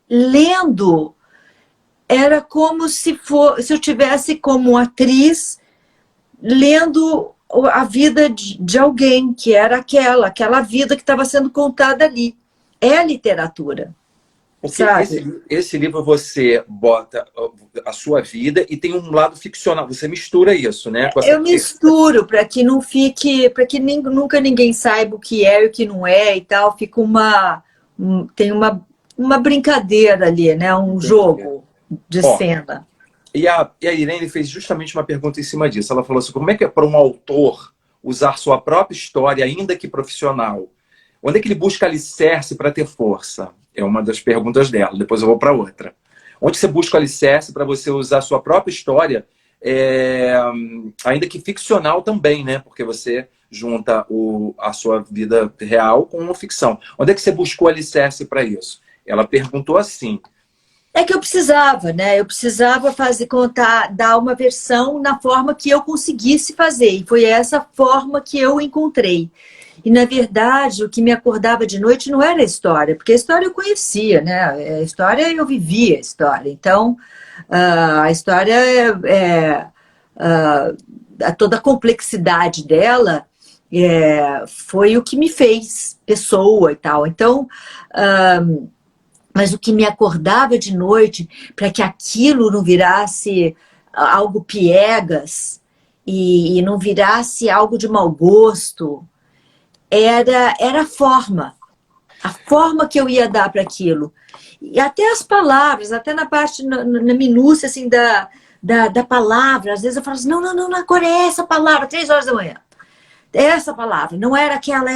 S2: lendo... Era como se eu tivesse como atriz lendo a vida de alguém, que era aquela vida que estava sendo contada ali. É a literatura.
S1: Porque esse livro você bota a sua vida e tem um lado ficcional. Você mistura isso, né?
S2: Eu misturo para que não fique, para que nunca ninguém saiba o que é e o que não é e tal. Fica tem uma brincadeira ali, né? Um jogo de cena.
S1: E a Irene fez justamente uma pergunta em cima disso. Ela falou assim, como é que é para um autor usar sua própria história, ainda que profissional? Onde é que ele busca alicerce para ter força? É uma das perguntas dela. Depois eu vou para outra. Onde você busca alicerce para você usar sua própria história, ainda que ficcional também, né? Porque você junta a sua vida real com uma ficção. Onde é que você buscou alicerce para isso? Ela perguntou assim...
S2: É que eu precisava, né? Eu precisava dar uma versão na forma que eu conseguisse fazer. E foi essa forma que eu encontrei. E, na verdade, o que me acordava de noite não era a história, porque a história eu conhecia, né? A história, eu vivia a história. Então, a história, toda a complexidade dela foi o que me fez pessoa e tal. Então... Mas o que me acordava de noite, para que aquilo não virasse algo piegas e não virasse algo de mau gosto, era a forma que eu ia dar para aquilo. E até as palavras, até na parte, na minúcia, assim, da palavra. Às vezes eu falo assim, não, agora é essa palavra, 3 horas da manhã. Essa palavra, não era aquela,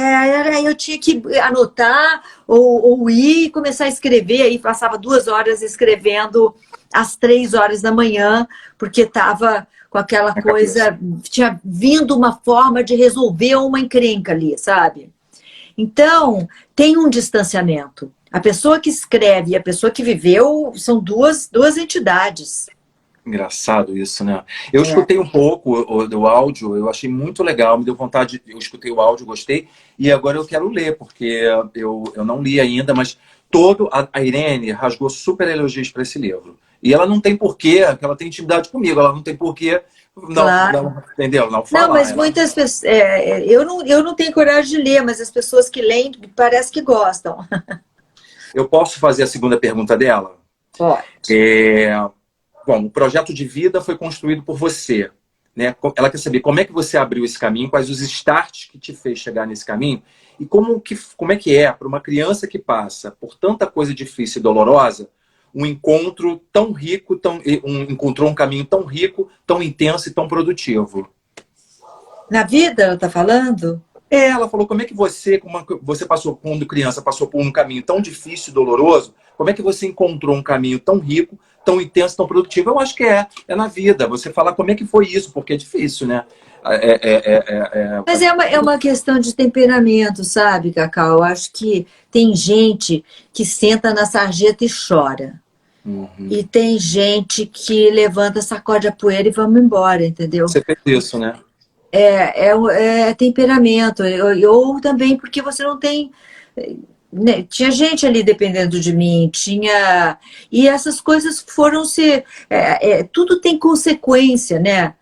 S2: eu tinha que anotar ou ir e começar a escrever, aí passava 2 horas escrevendo às 3 horas da manhã, porque estava com aquela coisa, tinha vindo uma forma de resolver uma encrenca ali, sabe? Então, tem um distanciamento. A pessoa que escreve e a pessoa que viveu são duas entidades.
S1: Engraçado isso, né? Eu escutei um pouco do áudio, eu achei muito legal, me deu vontade, eu escutei o áudio, gostei, e agora eu quero ler, porque eu não li ainda, mas a Irene rasgou super elogios para esse livro. E ela não tem porquê, porque ela tem intimidade comigo, ela não tem porquê, entendeu? Não falar.
S2: Não, mas muitas pessoas, eu não tenho coragem de ler, mas as pessoas que leem parece que gostam.
S1: Eu posso fazer a segunda pergunta dela?
S2: Pode.
S1: Bom, o projeto de vida foi construído por você, né? Ela quer saber como é que você abriu esse caminho, quais os starts que te fez chegar nesse caminho e como é que é para uma criança que passa por tanta coisa difícil e dolorosa, um encontro tão rico, encontrou um caminho tão rico, tão intenso e tão produtivo.
S2: Na vida, ela está falando?
S1: Ela falou como é que você passou, quando criança, passou por um caminho tão difícil e doloroso, como é que você encontrou um caminho tão rico, tão intenso, tão produtivo? Eu acho que é na vida. Você falar como é que foi isso, porque é difícil, né?
S2: Mas é uma questão de temperamento, sabe, Cacau? Eu acho que tem gente que senta na sarjeta e chora.
S1: Uhum.
S2: E tem gente que levanta, sacode a poeira e vamos embora, entendeu?
S1: Você fez isso, né?
S2: É temperamento. Ou também porque você não tem... Né? Tinha gente ali dependendo de mim, tinha... E essas coisas foram se... tudo tem consequência, né?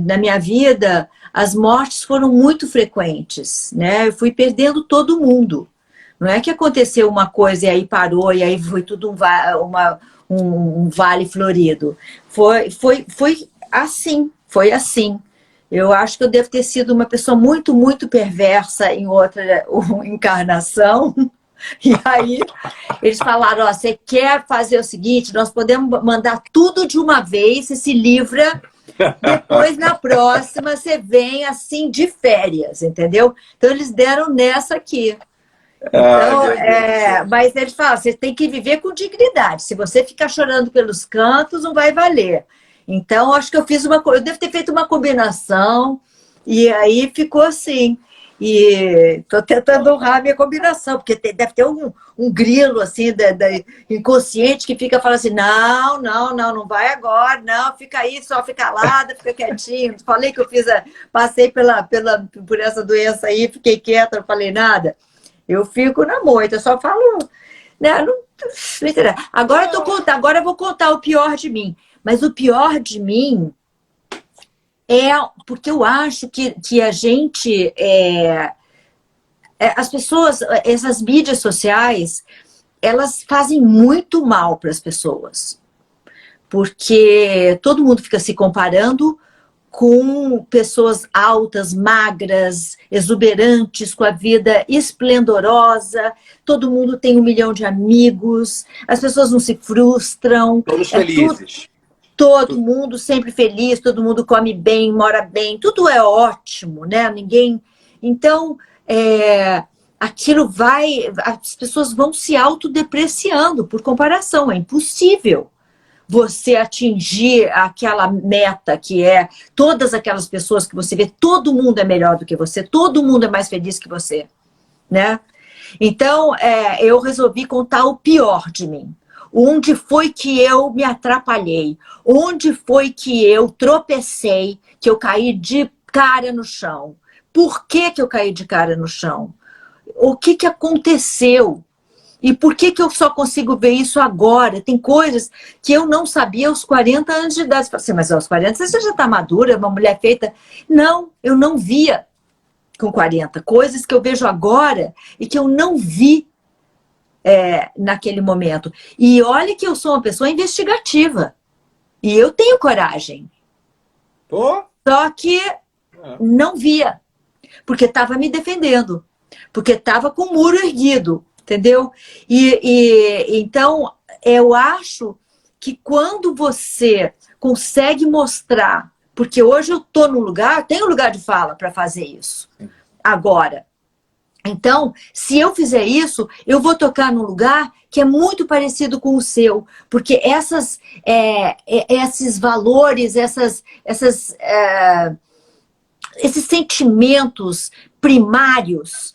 S2: Na minha vida, as mortes foram muito frequentes, né? Eu fui perdendo todo mundo. Não é que aconteceu uma coisa e aí parou e aí foi tudo um vale florido. Foi assim, foi assim. Eu acho que eu devo ter sido uma pessoa muito, muito perversa em outra encarnação. E aí eles falaram, ó, você quer fazer o seguinte, nós podemos mandar tudo de uma vez, você se livra, depois na próxima você vem assim de férias, entendeu? Então eles deram nessa aqui. Então, mas eles falam, você tem que viver com dignidade. Se você ficar chorando pelos cantos, não vai valer. Então, acho que eu devo ter feito uma combinação, e aí ficou assim. E estou tentando honrar a minha combinação, porque deve ter um grilo assim, inconsciente que fica falando assim, não vai agora, não, fica aí, só fica calada, fica quietinho. Falei que eu passei por essa doença aí, fiquei quieta, não falei nada. Eu fico na moita, eu só falo... Né, não interessa. Agora eu vou contar o pior de mim. Mas o pior de mim é porque eu acho que a gente... as pessoas, essas mídias sociais, elas fazem muito mal para as pessoas. Porque todo mundo fica se comparando com pessoas altas, magras, exuberantes, com a vida esplendorosa, todo mundo tem 1 milhão de amigos, as pessoas não se frustram.
S1: Todos felizes.
S2: Todo mundo sempre feliz, todo mundo come bem, mora bem, tudo é ótimo, né? Então, as pessoas vão se autodepreciando por comparação, é impossível você atingir aquela meta que é todas aquelas pessoas que você vê, todo mundo é melhor do que você, todo mundo é mais feliz que você, né? Então, eu resolvi contar o pior de mim. Onde foi que eu me atrapalhei? Onde foi que eu tropecei, que eu caí de cara no chão? Por que eu caí de cara no chão? O que aconteceu? E por que eu só consigo ver isso agora? Tem coisas que eu não sabia aos 40 anos de idade. Você fala assim, mas aos 40 você já está madura, uma mulher feita... Não, eu não via com 40. Coisas que eu vejo agora e que eu não vi naquele momento. E olha que eu sou uma pessoa investigativa. E eu tenho coragem. Só que não via. porque estava me defendendo, porque estava com o muro erguido, entendeu? Então, eu acho que quando você consegue mostrar, porque hoje eu estou num lugar, tenho lugar de fala para fazer isso, agora. Então, se eu fizer isso, eu vou tocar num lugar que é muito parecido com o seu, porque esses valores, esses sentimentos primários,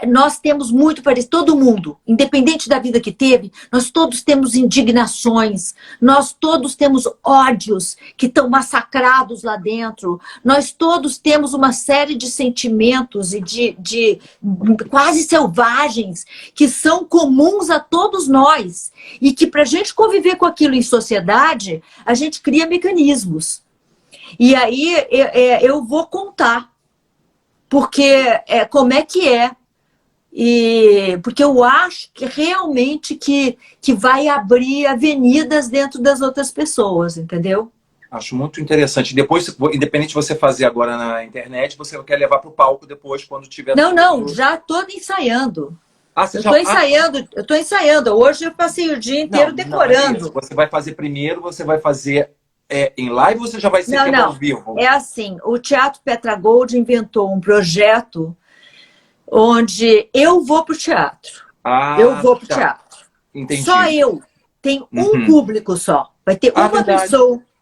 S2: nós temos muito parecido, todo mundo, independente da vida que teve, nós todos temos indignações, nós todos temos ódios que estão massacrados lá dentro, nós todos temos uma série de sentimentos e de quase selvagens que são comuns a todos nós e que para a gente conviver com aquilo em sociedade, a gente cria mecanismos. E aí eu vou contar, porque como é que é. Porque eu acho que realmente que vai abrir avenidas dentro das outras pessoas, entendeu?
S1: Acho muito interessante. Depois, independente de você fazer agora na internet, você quer levar para o palco depois, quando tiver...
S2: Não, já estou ensaiando.
S1: Você
S2: eu estou ensaiando. Hoje eu passei o dia inteiro decorando.
S1: Não, você vai fazer primeiro, você vai fazer em live ou você já vai ser ao vivo?
S2: É assim, o Teatro Petra Gold inventou um projeto onde eu vou para o teatro. Eu vou para o teatro.
S1: Entendi.
S2: Só eu. Tem um público só. Vai ter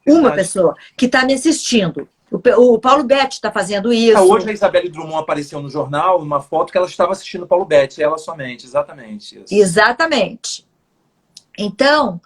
S2: uma pessoa que está me assistindo. O Paulo Betti está fazendo isso.
S1: Hoje a Isabelle Drummond apareceu no jornal, numa foto que ela estava assistindo o Paulo Betti, ela somente, exatamente. Isso.
S2: Exatamente. Então,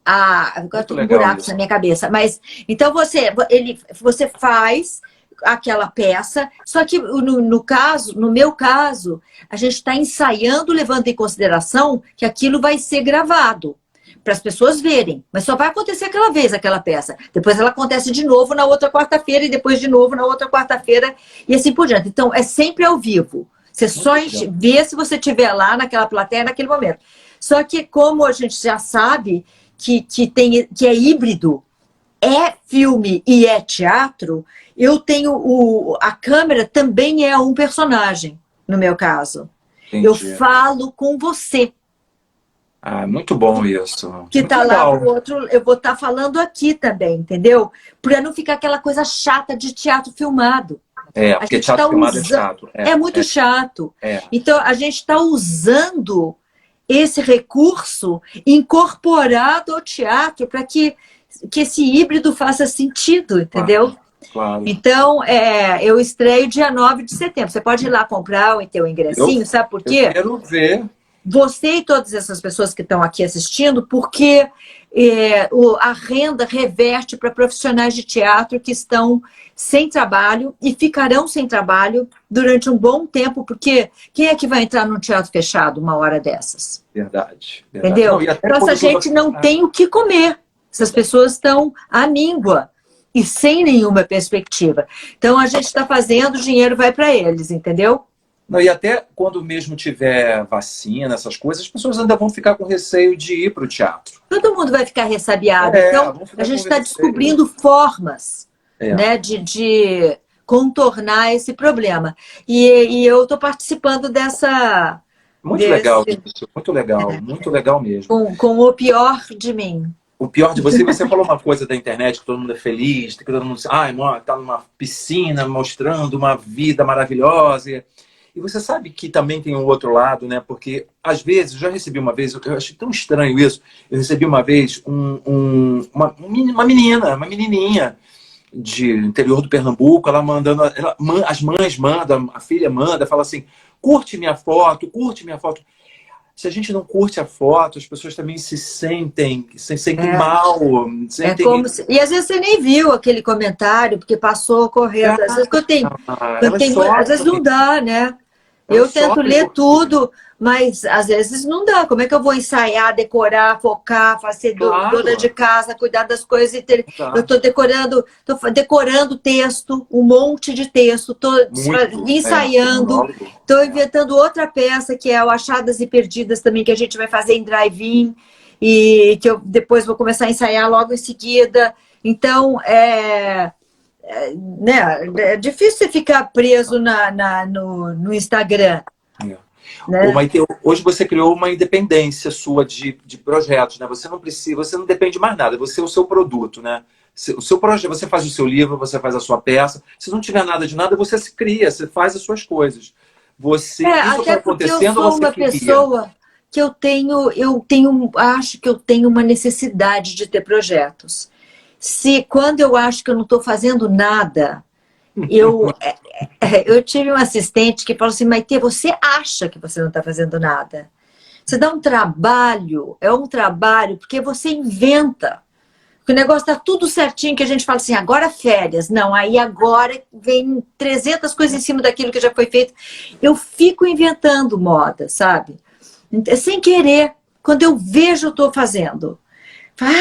S2: agora estou com buracos na minha cabeça. Mas, então, você faz aquela peça, só que no meu caso, a gente está ensaiando, levando em consideração que aquilo vai ser gravado, para as pessoas verem, mas só vai acontecer aquela vez, aquela peça. Depois ela acontece de novo na outra quarta-feira, e depois de novo na outra quarta-feira, e assim por diante. Então, é sempre ao vivo. Você só vê se você estiver lá naquela plateia, naquele momento. Só que, como a gente já sabe que é híbrido, é filme e é teatro, eu tenho a câmera também é um personagem, no meu caso. Entendi. Eu falo com você.
S1: Muito bom isso.
S2: Que está lá o outro, eu vou estar falando aqui também, entendeu? Para não ficar aquela coisa chata de teatro filmado.
S1: Porque teatro filmado é chato.
S2: É muito chato. Então, a gente está usando esse recurso incorporado ao teatro para que esse híbrido faça sentido, entendeu?
S1: Claro.
S2: Então, eu estreio dia 9 de setembro. Você pode ir lá comprar o teu ingressinho, sabe por quê?
S1: Eu quero ver.
S2: Você e todas essas pessoas que estão aqui assistindo, porque a renda reverte para profissionais de teatro que estão sem trabalho e ficarão sem trabalho durante um bom tempo, porque quem é que vai entrar num teatro fechado uma hora dessas?
S1: Verdade.
S2: Entendeu? Nossa gente não tem o que comer. Essas pessoas estão à míngua e sem nenhuma perspectiva. Então, a gente está fazendo, o dinheiro vai para eles, entendeu?
S1: E até quando mesmo tiver vacina, essas coisas, as pessoas ainda vão ficar com receio de ir para o teatro.
S2: Todo mundo vai ficar ressabiado. Então, a gente está descobrindo formas né, de contornar esse problema. E eu estou participando dessa...
S1: legal isso, muito legal mesmo.
S2: Com o pior de mim.
S1: O pior de você falou uma coisa da internet, que todo mundo é feliz, que todo mundo está numa piscina mostrando uma vida maravilhosa. E você sabe que também tem um outro lado, né? Porque, às vezes, eu já recebi uma vez, eu achei tão estranho isso, eu recebi uma vez uma menininha de interior do Pernambuco, ela mandando, as mães mandam, a filha manda, fala assim, curte minha foto. Se a gente não curte a foto, as pessoas também se sentem mal.
S2: E às vezes você nem viu aquele comentário, porque passou correndo. Às vezes às vezes não dá, né? Eu tento ler tudo, mas às vezes não dá. Como é que eu vou ensaiar, decorar, focar, fazer dona de casa, cuidar das coisas? Eu estou decorando texto, um monte de texto, estou ensaiando, estou inventando outra peça que é o Achadas e Perdidas também, que a gente vai fazer em drive-in e que eu depois vou começar a ensaiar logo em seguida. Então, né? É difícil você ficar preso no Instagram.
S1: É.
S2: Né?
S1: Ô, Maite, hoje você criou uma independência sua de projetos, né? Você não precisa, você não depende mais nada, você é o seu produto, né? O seu projeto, você faz o seu livro, você faz a sua peça. Se não tiver nada de nada, você se cria, você faz as suas coisas. Isso
S2: Até
S1: foi
S2: porque eu
S1: acontecendo,
S2: sou
S1: você
S2: uma
S1: queria.
S2: pessoa que acho que eu tenho uma necessidade de ter projetos. Se quando eu acho que eu não estou fazendo nada, eu tive um assistente que falou assim, Maite, você acha que você não está fazendo nada? Você dá um trabalho, é um trabalho, porque você inventa. Porque o negócio está tudo certinho, que a gente fala assim, agora férias. Não, aí agora vem 300 coisas em cima daquilo que já foi feito. Eu fico inventando moda, sabe? Sem querer. Quando eu vejo, eu estou fazendo.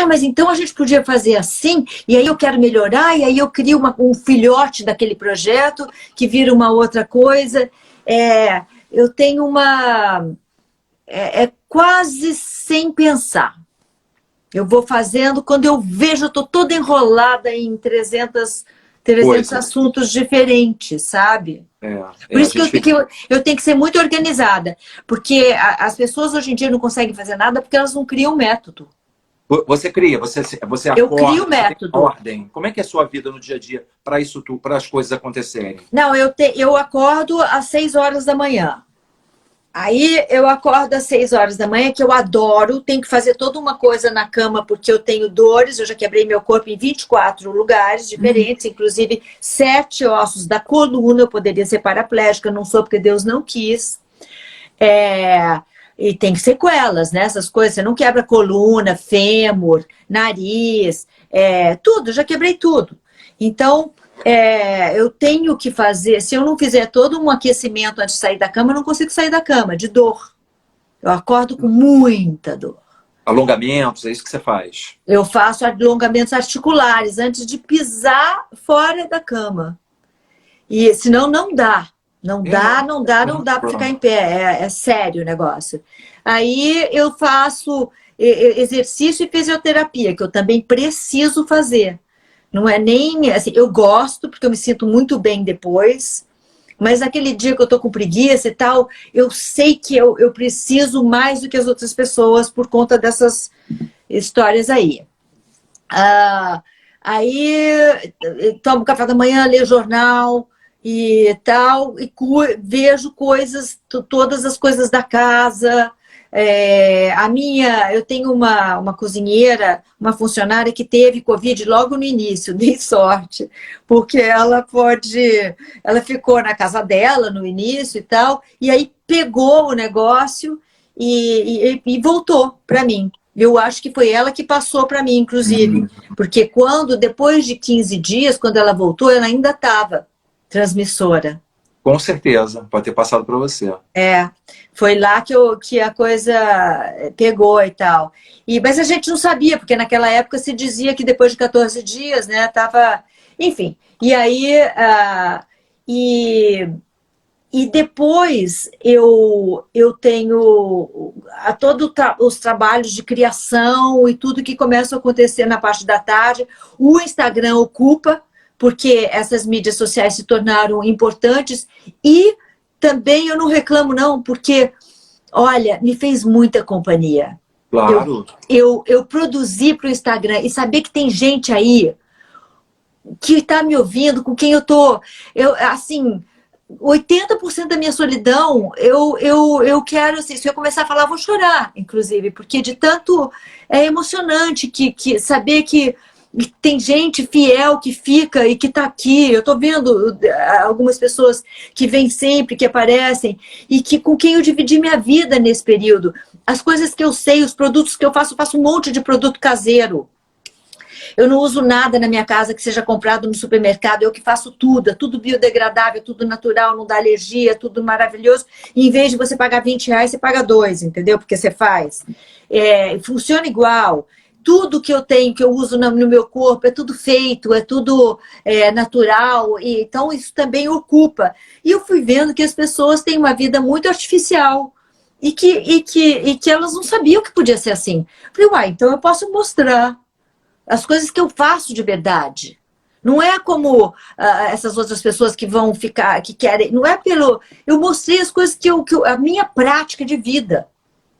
S2: Mas então a gente podia fazer assim, e aí eu quero melhorar, e aí eu crio um filhote daquele projeto, que vira uma outra coisa. Eu tenho quase sem pensar. Eu vou fazendo, quando eu vejo, eu estou toda enrolada em 300 assuntos diferentes, sabe? Por isso que eu tenho que ser muito organizada. Porque as pessoas hoje em dia não conseguem fazer nada porque elas não criam método.
S1: Você cria, você acorda,
S2: eu crio método.
S1: Você tem ordem. Como é que é a sua vida no dia a dia para isso tudo, para as coisas acontecerem?
S2: Não, eu acordo às 6 horas da manhã. Aí eu acordo às 6 horas da manhã, que eu adoro, tenho que fazer toda uma coisa na cama, porque eu tenho dores, eu já quebrei meu corpo em 24 lugares diferentes, inclusive 7 ossos da coluna, eu poderia ser paraplégica, não sou porque Deus não quis. E tem sequelas, né? Essas coisas, você não quebra coluna, fêmur, nariz, tudo, já quebrei tudo. Então, eu tenho que fazer, se eu não fizer todo um aquecimento antes de sair da cama, eu não consigo sair da cama, de dor. Eu acordo com muita dor.
S1: Alongamentos, é isso que você faz?
S2: Eu faço alongamentos articulares antes de pisar fora da cama. E senão não dá. Não dá para ficar em pé. É sério o negócio. Aí eu faço exercício e fisioterapia, que eu também preciso fazer. Não é nem assim, eu gosto, porque eu me sinto muito bem depois, mas naquele dia que eu tô com preguiça e tal, eu sei que eu preciso mais do que as outras pessoas por conta dessas histórias aí. Aí tomo café da manhã, leio jornal e tal, e vejo coisas, todas as coisas da casa. Eu tenho uma cozinheira, uma funcionária que teve Covid logo no início, dei sorte, porque ela ficou na casa dela no início e tal, e aí pegou o negócio e voltou para mim. Eu acho que foi ela que passou para mim, inclusive, porque depois de 15 dias, quando ela voltou, ela ainda estava transmissora.
S1: Com certeza, pode ter passado para você.
S2: Foi lá que a coisa pegou e tal. Mas a gente não sabia, porque naquela época se dizia que depois de 14 dias, né, tava... Enfim, e aí... E depois eu tenho todos os trabalhos de criação e tudo que começa a acontecer na parte da tarde. O Instagram ocupa, porque essas mídias sociais se tornaram importantes. E também eu não reclamo não, porque, olha, me fez muita companhia.
S1: Claro.
S2: Eu produzi para o Instagram e saber que tem gente aí que está me ouvindo, com quem eu tô... assim... 80% da minha solidão, eu quero, assim, se eu começar a falar, eu vou chorar, inclusive, porque de tanto é emocionante que saber que tem gente fiel que fica e que está aqui. Eu estou vendo algumas pessoas que vêm sempre, que aparecem, e com quem eu dividi minha vida nesse período. As coisas que eu sei, os produtos que eu faço um monte de produto caseiro. Eu não uso nada na minha casa que seja comprado no supermercado. Eu que faço tudo. É tudo biodegradável, tudo natural, não dá alergia, tudo maravilhoso. E em vez de você pagar R$20, você paga 2, entendeu? Porque você faz. Funciona igual. Tudo que eu tenho, que eu uso no meu corpo, é tudo feito, é tudo natural. Então, isso também ocupa. E eu fui vendo que as pessoas têm uma vida muito artificial. E que elas não sabiam que podia ser assim. Falei, então eu posso mostrar as coisas que eu faço de verdade. Não é como essas outras pessoas que vão ficar, que querem, não é pelo... Eu mostrei as coisas a minha prática de vida,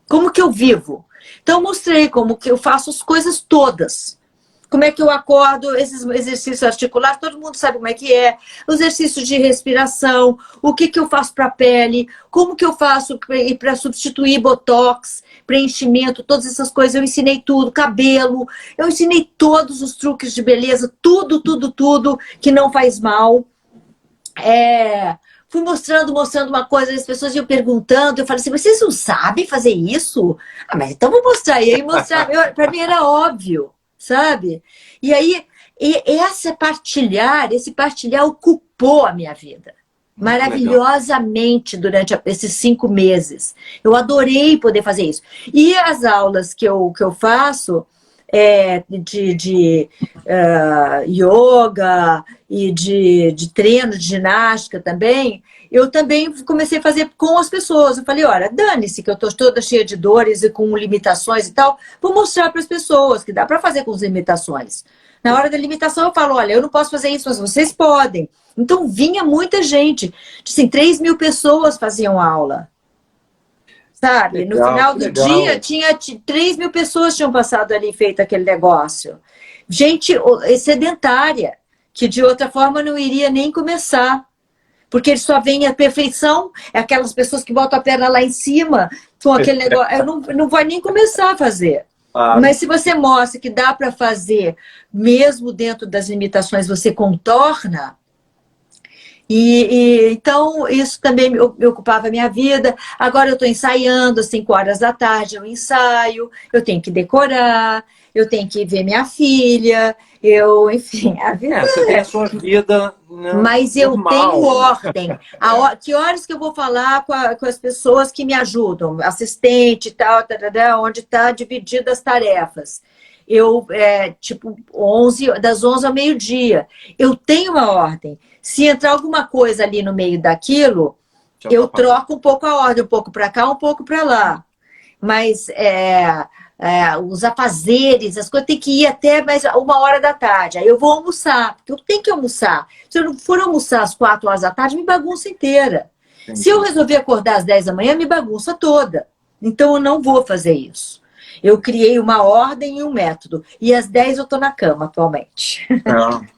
S2: como que eu vivo. Então, eu mostrei como que eu faço as coisas todas. Como é que eu acordo, esses exercícios articulares, todo mundo sabe como é que é. Os exercícios de respiração, o que eu faço para a pele, como que eu faço para substituir botox, preenchimento, todas essas coisas. Eu ensinei tudo, cabelo, eu ensinei todos os truques de beleza, tudo que não faz mal. Fui mostrando uma coisa, as pessoas iam perguntando, eu falei assim, vocês não sabem fazer isso? Ah, mas então vou mostrar. E aí mostrar, para mim era óbvio. Sabe? E aí, esse partilhar ocupou a minha vida. Maravilhosamente durante esses 5 meses. Eu adorei poder fazer isso. E as aulas que eu faço de yoga e de treino de ginástica também, eu também comecei a fazer com as pessoas. Eu falei, olha, dane-se que eu estou toda cheia de dores e com limitações e tal. Vou mostrar para as pessoas que dá para fazer com as limitações. Na hora da limitação eu falo, olha, eu não posso fazer isso, mas vocês podem. Então vinha muita gente. Assim, 3.000 pessoas faziam aula. Sabe?
S1: Legal,
S2: no final do dia, 3.000 pessoas tinham passado ali e feito aquele negócio. Gente sedentária, que de outra forma não iria nem começar. Porque ele só vem a perfeição, é aquelas pessoas que botam a perna lá em cima, com aquele negócio. Eu não vai nem começar a fazer. Mas se você mostra que dá para fazer, mesmo dentro das limitações, você contorna. Então, isso também me ocupava a minha vida. Agora eu estou ensaiando, às 5 horas da tarde eu ensaio, eu tenho que decorar, eu tenho que ver minha filha, enfim, a vida...
S1: você tem a sua vida, né,
S2: mas eu
S1: normal.
S2: tenho ordem. Que horas que eu vou falar com as pessoas que me ajudam, assistente e tal, onde está dividida as tarefas. Tipo, das 11 ao meio-dia. Eu tenho uma ordem. Se entrar alguma coisa ali no meio daquilo, eu troco um pouco a ordem, um pouco para cá, um pouco para lá. Mas os afazeres, as coisas tem que ir até mais 1h da tarde. Aí eu vou almoçar, porque eu tenho que almoçar. Se eu não for almoçar às 4 horas da tarde, me bagunça inteira. Entendi. Se eu resolver acordar às 10 da manhã, me bagunça toda. Então eu não vou fazer isso. Eu criei uma ordem e um método. E às 10 eu estou na cama atualmente.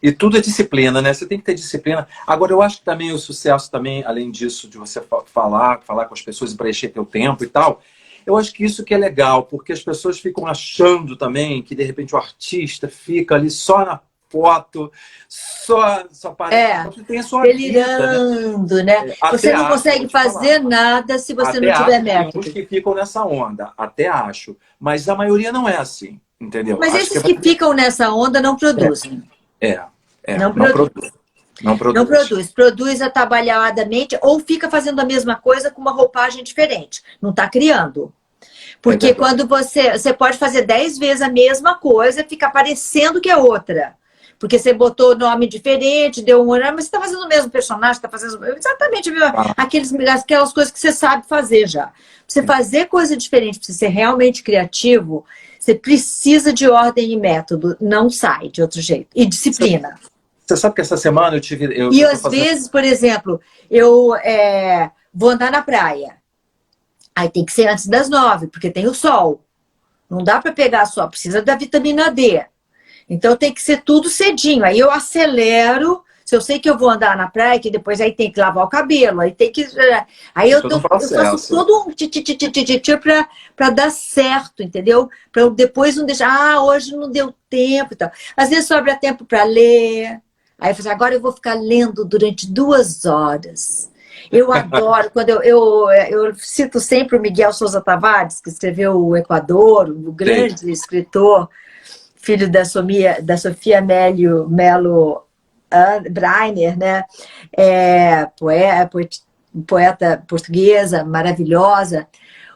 S1: E tudo é disciplina, né? Você tem que ter disciplina. Agora, eu acho que também o sucesso, também, além disso, de você falar com as pessoas e preencher teu tempo e tal, eu acho que isso que é legal, porque as pessoas ficam achando também que, de repente, o artista fica ali só na foto, só parece. Tem a sua
S2: delirando, vida, né? Você não consegue fazer nada se você não tiver método.
S1: Tem uns que ficam nessa onda, até acho. Mas a maioria não é assim, entendeu?
S2: Mas esses que ficam nessa onda não produzem.
S1: Não produz. Não produz.
S2: Produz atabalhadamente ou fica fazendo a mesma coisa com uma roupagem diferente. Não está criando. Porque quando você pode fazer 10 vezes a mesma coisa e fica parecendo que é outra. Porque você botou nome diferente, deu um horário, mas você está fazendo o mesmo personagem, está fazendo exatamente aquelas coisas que você sabe fazer já. Pra você fazer coisa diferente, para você ser realmente criativo, você precisa de ordem e método. Não sai de outro jeito. E disciplina.
S1: Você sabe que essa semana eu tive...
S2: às vezes, por exemplo, eu vou andar na praia. Aí tem que ser antes das 9, porque tem o sol. Não dá para pegar sol, precisa da vitamina D. Então tem que ser tudo cedinho. Aí eu acelero. Se eu sei que eu vou andar na praia, que depois aí tem que lavar o cabelo, aí tem que... Aí eu faço todo um para dar certo, entendeu? Para eu depois não deixar, hoje não deu tempo e tal. Às vezes sobra tempo para ler. Aí eu falo, agora eu vou ficar lendo durante 2 horas. Eu adoro, quando eu cito sempre o Miguel Sousa Tavares, que escreveu O Equador, o grande escritor, filho da Sofia Melo Breiner, né? Poeta portuguesa, maravilhosa.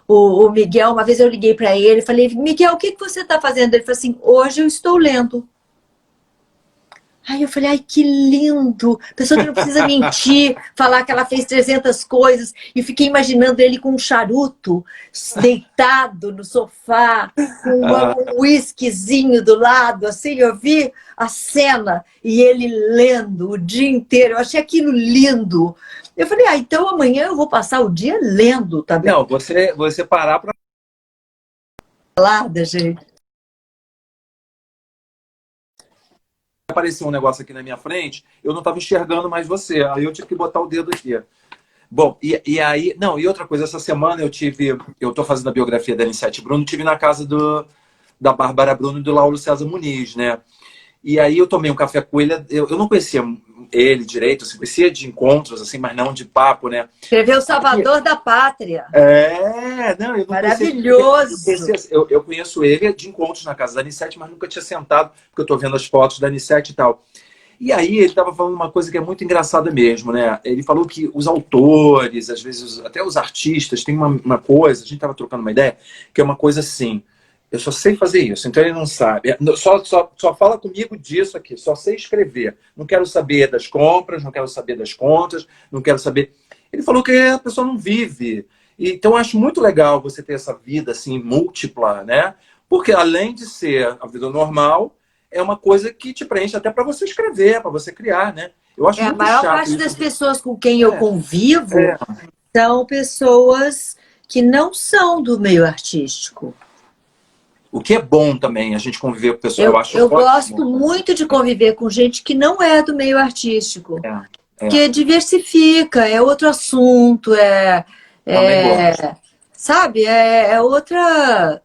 S2: O Miguel, uma vez eu liguei para ele e falei, Miguel, o que você está fazendo? Ele falou assim, hoje eu estou lendo. Aí eu falei, ai, que lindo! Pessoa que não precisa mentir, falar que ela fez 300 coisas. E fiquei imaginando ele com um charuto, deitado no sofá, com um whiskyzinho do lado, assim, eu vi a cena. E ele lendo o dia inteiro. Eu achei aquilo lindo. Eu falei, ah, então amanhã eu vou passar o dia lendo, tá bem?
S1: Não, você parar para
S2: Nada, gente.
S1: aparecer um negócio aqui na minha frente, eu não estava enxergando mais você. Aí eu tive que botar o dedo aqui. Bom, e aí... Não, e outra coisa, essa semana eu tô fazendo a biografia da Anissete Bruno, tive na casa da Bárbara Bruno e do Lauro César Muniz, né? E aí eu tomei um café com ele, eu não conhecia ele direito, assim, conhecia de encontros, assim, mas não de papo, né?
S2: Escreveu Salvador da Pátria.
S1: Não, eu não
S2: Maravilhoso.
S1: Eu conheço ele de encontros na casa da Anissete, mas nunca tinha sentado, porque eu tô vendo as fotos da Anissete e tal. E aí ele estava falando uma coisa que é muito engraçada mesmo, né? Ele falou que os autores, às vezes até os artistas, tem uma coisa, a gente estava trocando uma ideia, que é uma coisa assim, eu só sei fazer isso, então ele não sabe. Só fala comigo disso aqui, só sei escrever. Não quero saber das compras, não quero saber das contas, não quero saber... Ele falou que a pessoa não vive. Então eu acho muito legal você ter essa vida assim, múltipla, né? Porque além de ser a vida normal, é uma coisa que te preenche até para você escrever, para você criar, né? Eu acho
S2: A
S1: muito
S2: maior
S1: chato
S2: parte
S1: isso.
S2: das pessoas com quem eu convivo
S1: É.
S2: são pessoas que não são do meio artístico.
S1: O que é bom também, a gente conviver com pessoas, eu acho
S2: Eu
S1: ótimo.
S2: gosto muito de conviver com gente que não é do meio artístico. Porque diversifica, é outro assunto,
S1: Também gosto.
S2: sabe, é outra...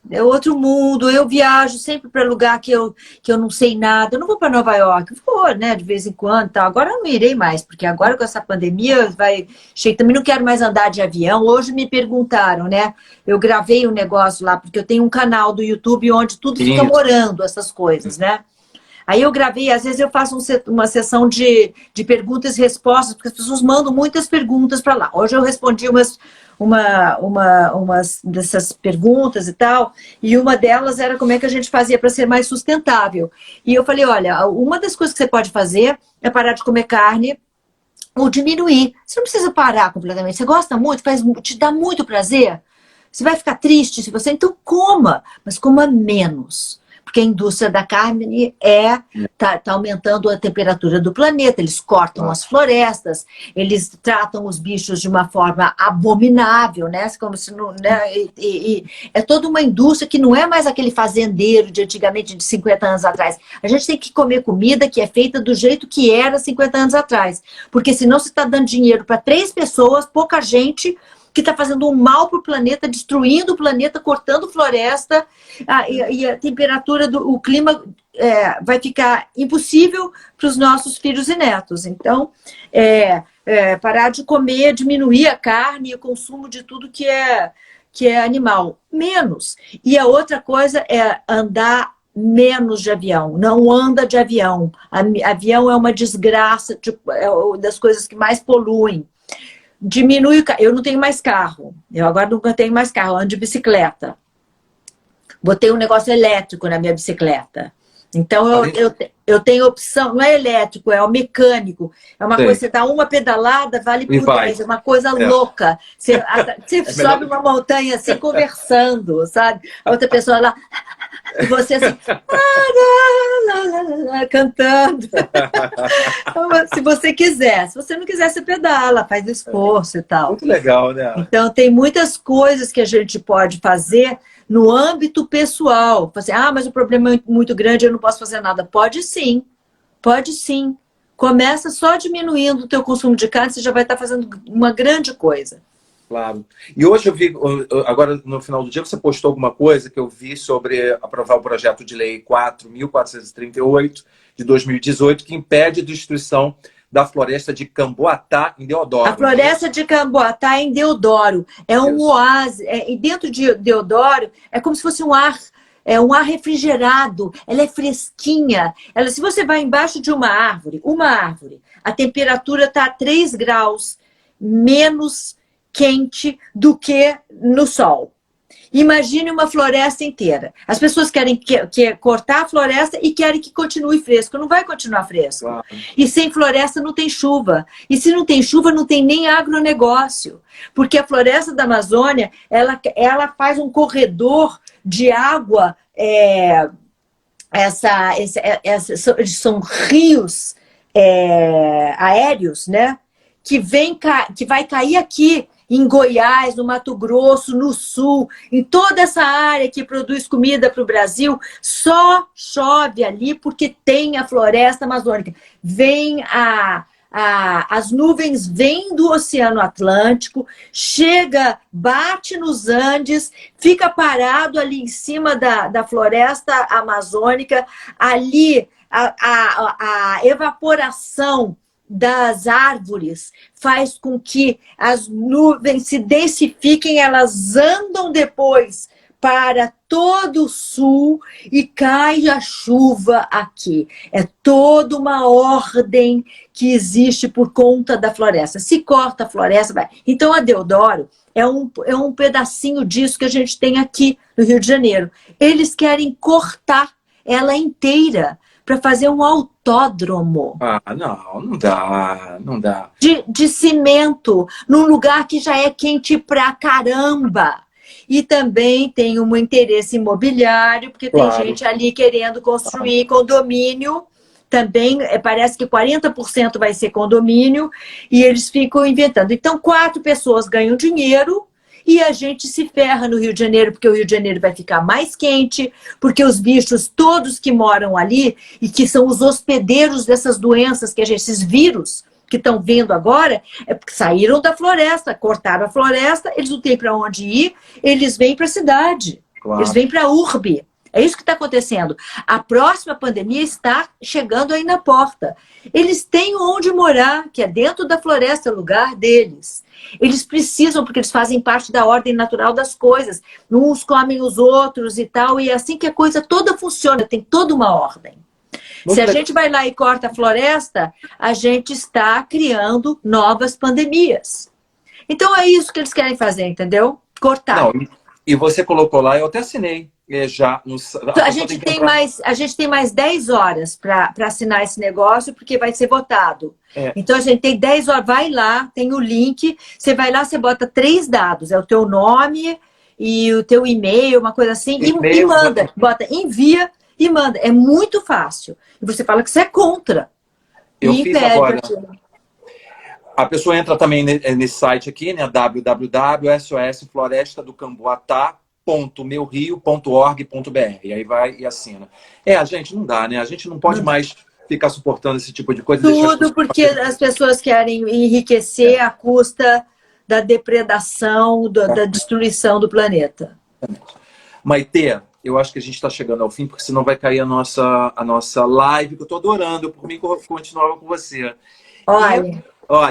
S2: É outro mundo. Eu viajo sempre para lugar que eu não sei nada. Eu não vou para Nova York. Vou, né, de vez em quando. Tá. Agora eu não irei mais, porque agora com essa pandemia também não quero mais andar de avião. Hoje me perguntaram, né? Eu gravei um negócio lá, porque eu tenho um canal do YouTube onde tudo fica morando, essas coisas, né? Aí eu gravei, às vezes eu faço uma sessão de perguntas e respostas, porque as pessoas mandam muitas perguntas para lá. Hoje eu respondi umas dessas perguntas e tal, e uma delas era como é que a gente fazia para ser mais sustentável. E eu falei, olha, uma das coisas que você pode fazer é parar de comer carne ou diminuir. Você não precisa parar completamente. Você gosta muito, te dá muito prazer. Você vai ficar triste se você... Então coma, mas coma menos. Porque a indústria da carne tá aumentando a temperatura do planeta, eles cortam as florestas, eles tratam os bichos de uma forma abominável, né? Como se não, né? É toda uma indústria que não é mais aquele fazendeiro de antigamente, de 50 anos atrás. A gente tem que comer comida que é feita do jeito que era 50 anos atrás. Porque senão você está dando dinheiro para 3 pessoas, pouca gente... que está fazendo um mal para o planeta, destruindo o planeta, cortando floresta, e a temperatura, o clima vai ficar impossível para os nossos filhos e netos. Então, parar de comer, diminuir a carne e o consumo de tudo que é animal. Menos. E a outra coisa é andar menos de avião. Não anda de avião. Avião é uma desgraça, tipo, é uma das coisas que mais poluem. Diminui o carro. Eu não tenho mais carro. Eu agora nunca tenho mais carro. Eu ando de bicicleta. Botei um negócio elétrico na minha bicicleta. Então eu tenho opção. Não é elétrico, é o mecânico. É uma coisa, você dá uma pedalada, vale por 10. É uma coisa louca. Você sobe uma montanha assim, conversando, sabe? A outra pessoa lá... E você assim... cantando. Então, se você quiser. Se você não quiser, você pedala, faz esforço e tal.
S1: Muito legal, né?
S2: Então, tem muitas coisas que a gente pode fazer no âmbito pessoal. Assim, mas o problema é muito grande, eu não posso fazer nada. Pode sim. Pode sim. Começa só diminuindo o teu consumo de carne, você já vai estar fazendo uma grande coisa.
S1: Claro. E hoje eu vi, agora no final do dia, você postou alguma coisa que eu vi sobre aprovar o projeto de lei 4.438 de 2018, que impede a destruição da floresta de Camboatá, em Deodoro.
S2: A floresta de Camboatá, em Deodoro. É um oásis. E dentro de Deodoro, é como se fosse um ar refrigerado. Ela é fresquinha. Se você vai embaixo de uma árvore, a temperatura está a 3 graus menos quente do que no sol. Imagine uma floresta inteira. As pessoas querem cortar a floresta e querem que continue fresco. Não vai continuar fresco.
S1: Claro.
S2: E sem floresta não tem chuva. E se não tem chuva, não tem nem agronegócio. Porque a floresta da Amazônia, ela faz um corredor de água. São rios aéreos, né? Que vai cair aqui em Goiás, no Mato Grosso, no Sul, em toda essa área que produz comida para o Brasil, só chove ali porque tem a floresta amazônica. As nuvens vêm do Oceano Atlântico, chega, bate nos Andes, fica parado ali em cima da floresta amazônica, ali a evaporação das árvores faz com que as nuvens se densifiquem, elas andam depois para todo o sul e cai a chuva aqui. É toda uma ordem que existe por conta da floresta. Se corta a floresta, vai. Então a Deodoro é um pedacinho disso que a gente tem aqui no Rio de Janeiro. Eles querem cortar ela inteira para fazer um autódromo.
S1: Não dá.
S2: De cimento, num lugar que já é quente pra caramba. E também tem um interesse imobiliário, porque tem gente ali querendo construir condomínio. Também parece que 40% vai ser condomínio, e eles ficam inventando. Então, 4 pessoas ganham dinheiro, e a gente se ferra no Rio de Janeiro, porque o Rio de Janeiro vai ficar mais quente, porque os bichos todos que moram ali, e que são os hospedeiros dessas doenças, esses vírus que estão vindo agora, é porque saíram da floresta, cortaram a floresta, eles não têm para onde ir, eles vêm para a cidade, eles vêm para a urbe. É isso que está acontecendo. A próxima pandemia está chegando aí na porta. Eles têm onde morar, que é dentro da floresta, é o lugar deles. Eles precisam, porque eles fazem parte da ordem natural das coisas. Uns comem os outros e tal, e é assim que a coisa toda funciona, tem toda uma ordem. Se a gente vai lá e corta a floresta, a gente está criando novas pandemias. Então é isso que eles querem fazer, entendeu? Cortar.
S1: Não, e você colocou lá, eu até assinei. Já
S2: a gente tem mais 10 horas para assinar esse negócio, porque vai ser votado. Então a gente tem 10 horas, vai lá, tem o link, você vai lá, você bota 3 dados, é o teu nome e o teu e-mail, uma coisa assim, e manda, bota envia e manda. É muito fácil. E você fala que você é contra.
S1: Eu fiz agora. A pessoa entra também nesse site aqui, né? www.sosflorestadocamboatá.meurio.org.br. E aí vai e assina. A gente não dá, né? A gente não pode mais ficar suportando esse tipo de coisa.
S2: Tudo porque as pessoas querem enriquecer à custa da depredação, da destruição do planeta.
S1: Maitê, eu acho que a gente está chegando ao fim, porque senão vai cair a nossa live, que eu estou adorando. Eu, por mim, continuava com você.
S2: Olha...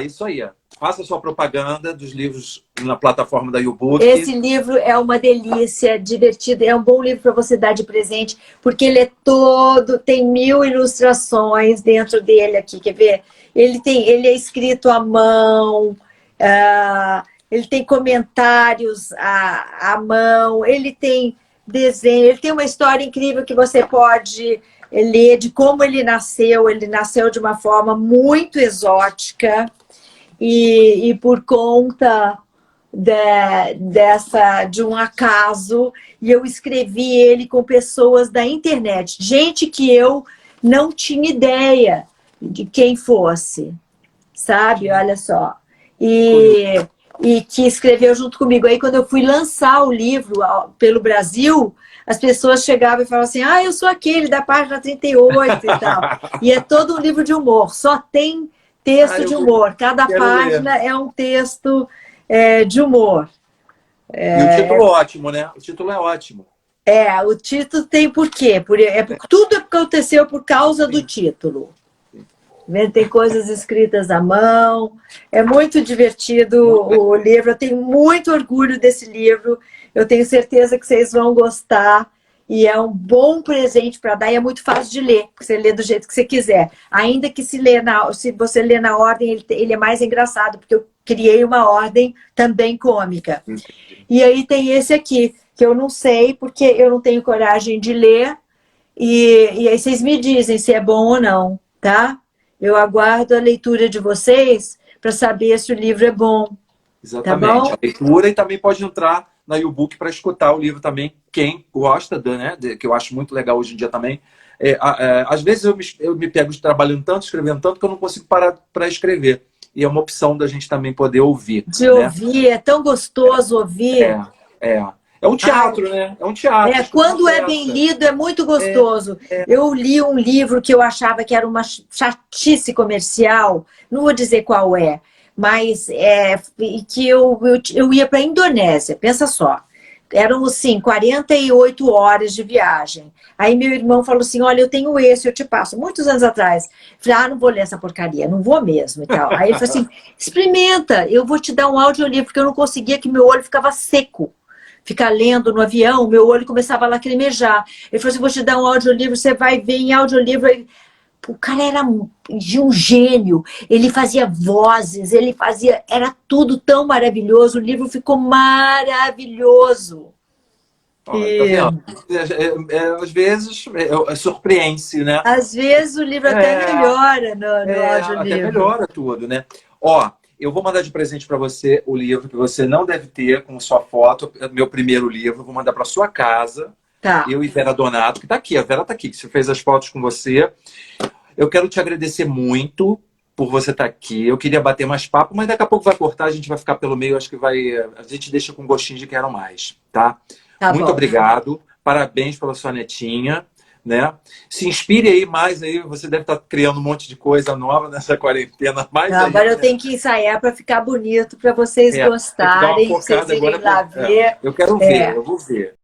S1: isso aí. Faça sua propaganda dos livros na plataforma da YouBook.
S2: Esse livro é uma delícia, divertido. É um bom livro para você dar de presente, porque ele é tem 1000 ilustrações dentro dele aqui. Quer ver? Ele é escrito à mão, ele tem comentários à mão, ele tem desenho, ele tem uma história incrível que você pode ler de como ele nasceu. Ele nasceu de uma forma muito exótica. E por conta de um acaso, e eu escrevi ele com pessoas da internet, gente que eu não tinha ideia de quem fosse, sabe? Olha só. E que escreveu junto comigo. Aí, quando eu fui lançar o livro pelo Brasil, as pessoas chegavam e falavam assim: eu sou aquele da página 38 e tal. E é todo um livro de humor, só tem texto de humor. Cada página é um texto de humor.
S1: E o título é ótimo, né? O título é ótimo.
S2: O título tem por quê? Tudo aconteceu por causa do título. Tem coisas escritas à mão. É muito divertido o livro. Eu tenho muito orgulho desse livro. Eu tenho certeza que vocês vão gostar. E é um bom presente para dar, e é muito fácil de ler, porque você lê do jeito que você quiser. Ainda que se você lê na ordem, ele é mais engraçado, porque eu criei uma ordem também cômica. E aí tem esse aqui, que eu não sei, porque eu não tenho coragem de ler. E aí vocês me dizem se é bom ou não, tá? Eu aguardo a leitura de vocês para saber se o livro é bom.
S1: Exatamente.
S2: Tá bom?
S1: A leitura, e também pode entrar na YouBook para escutar o livro também. Quem gosta, né, que eu acho muito legal hoje em dia também. Às vezes eu me pego trabalhando tanto, escrevendo tanto, que eu não consigo parar para escrever. E é uma opção da gente também poder ouvir.
S2: De
S1: né?
S2: ouvir, é tão gostoso ouvir.
S1: É um teatro, né? É um teatro.
S2: Quando é bem lido, é muito gostoso. Eu li um livro que eu achava que era uma chatice comercial, não vou dizer qual é, mas que eu ia para a Indonésia, pensa só. Eram, assim, 48 horas de viagem. Aí meu irmão falou assim, olha, eu tenho esse, eu te passo. Muitos anos atrás. Falei, não vou ler essa porcaria, não vou mesmo e tal. Aí ele falou assim, experimenta, eu vou te dar um audiolivro, porque eu não conseguia, que meu olho ficava seco. Ficar lendo no avião, meu olho começava a lacrimejar. Ele falou assim, vou te dar um audiolivro, você vai ver em audiolivro. O cara era de um gênio, ele fazia vozes, era tudo tão maravilhoso, o livro ficou maravilhoso.
S1: Tá vendo? Às vezes surpreende, né?
S2: Às vezes o livro até melhora no audiolivro.
S1: Até melhora tudo, né? Eu vou mandar de presente para você o livro que você não deve ter com sua foto, meu primeiro livro, vou mandar para sua casa.
S2: Tá.
S1: Eu e Vera Donato, que tá aqui, a Vera tá aqui, que você fez as fotos com você. Eu quero te agradecer muito por você estar aqui. Eu queria bater mais papo, mas daqui a pouco vai cortar, a gente vai ficar pelo meio, acho que a gente deixa com gostinho de quero mais, tá? Muito obrigado. Parabéns pela sua netinha, né? Se inspire aí mais aí, você deve estar criando um monte de coisa nova nessa quarentena.
S2: Agora eu tenho que ensaiar para ficar bonito, para vocês gostarem, vocês irem lá ver.
S1: Eu quero ver, eu vou ver.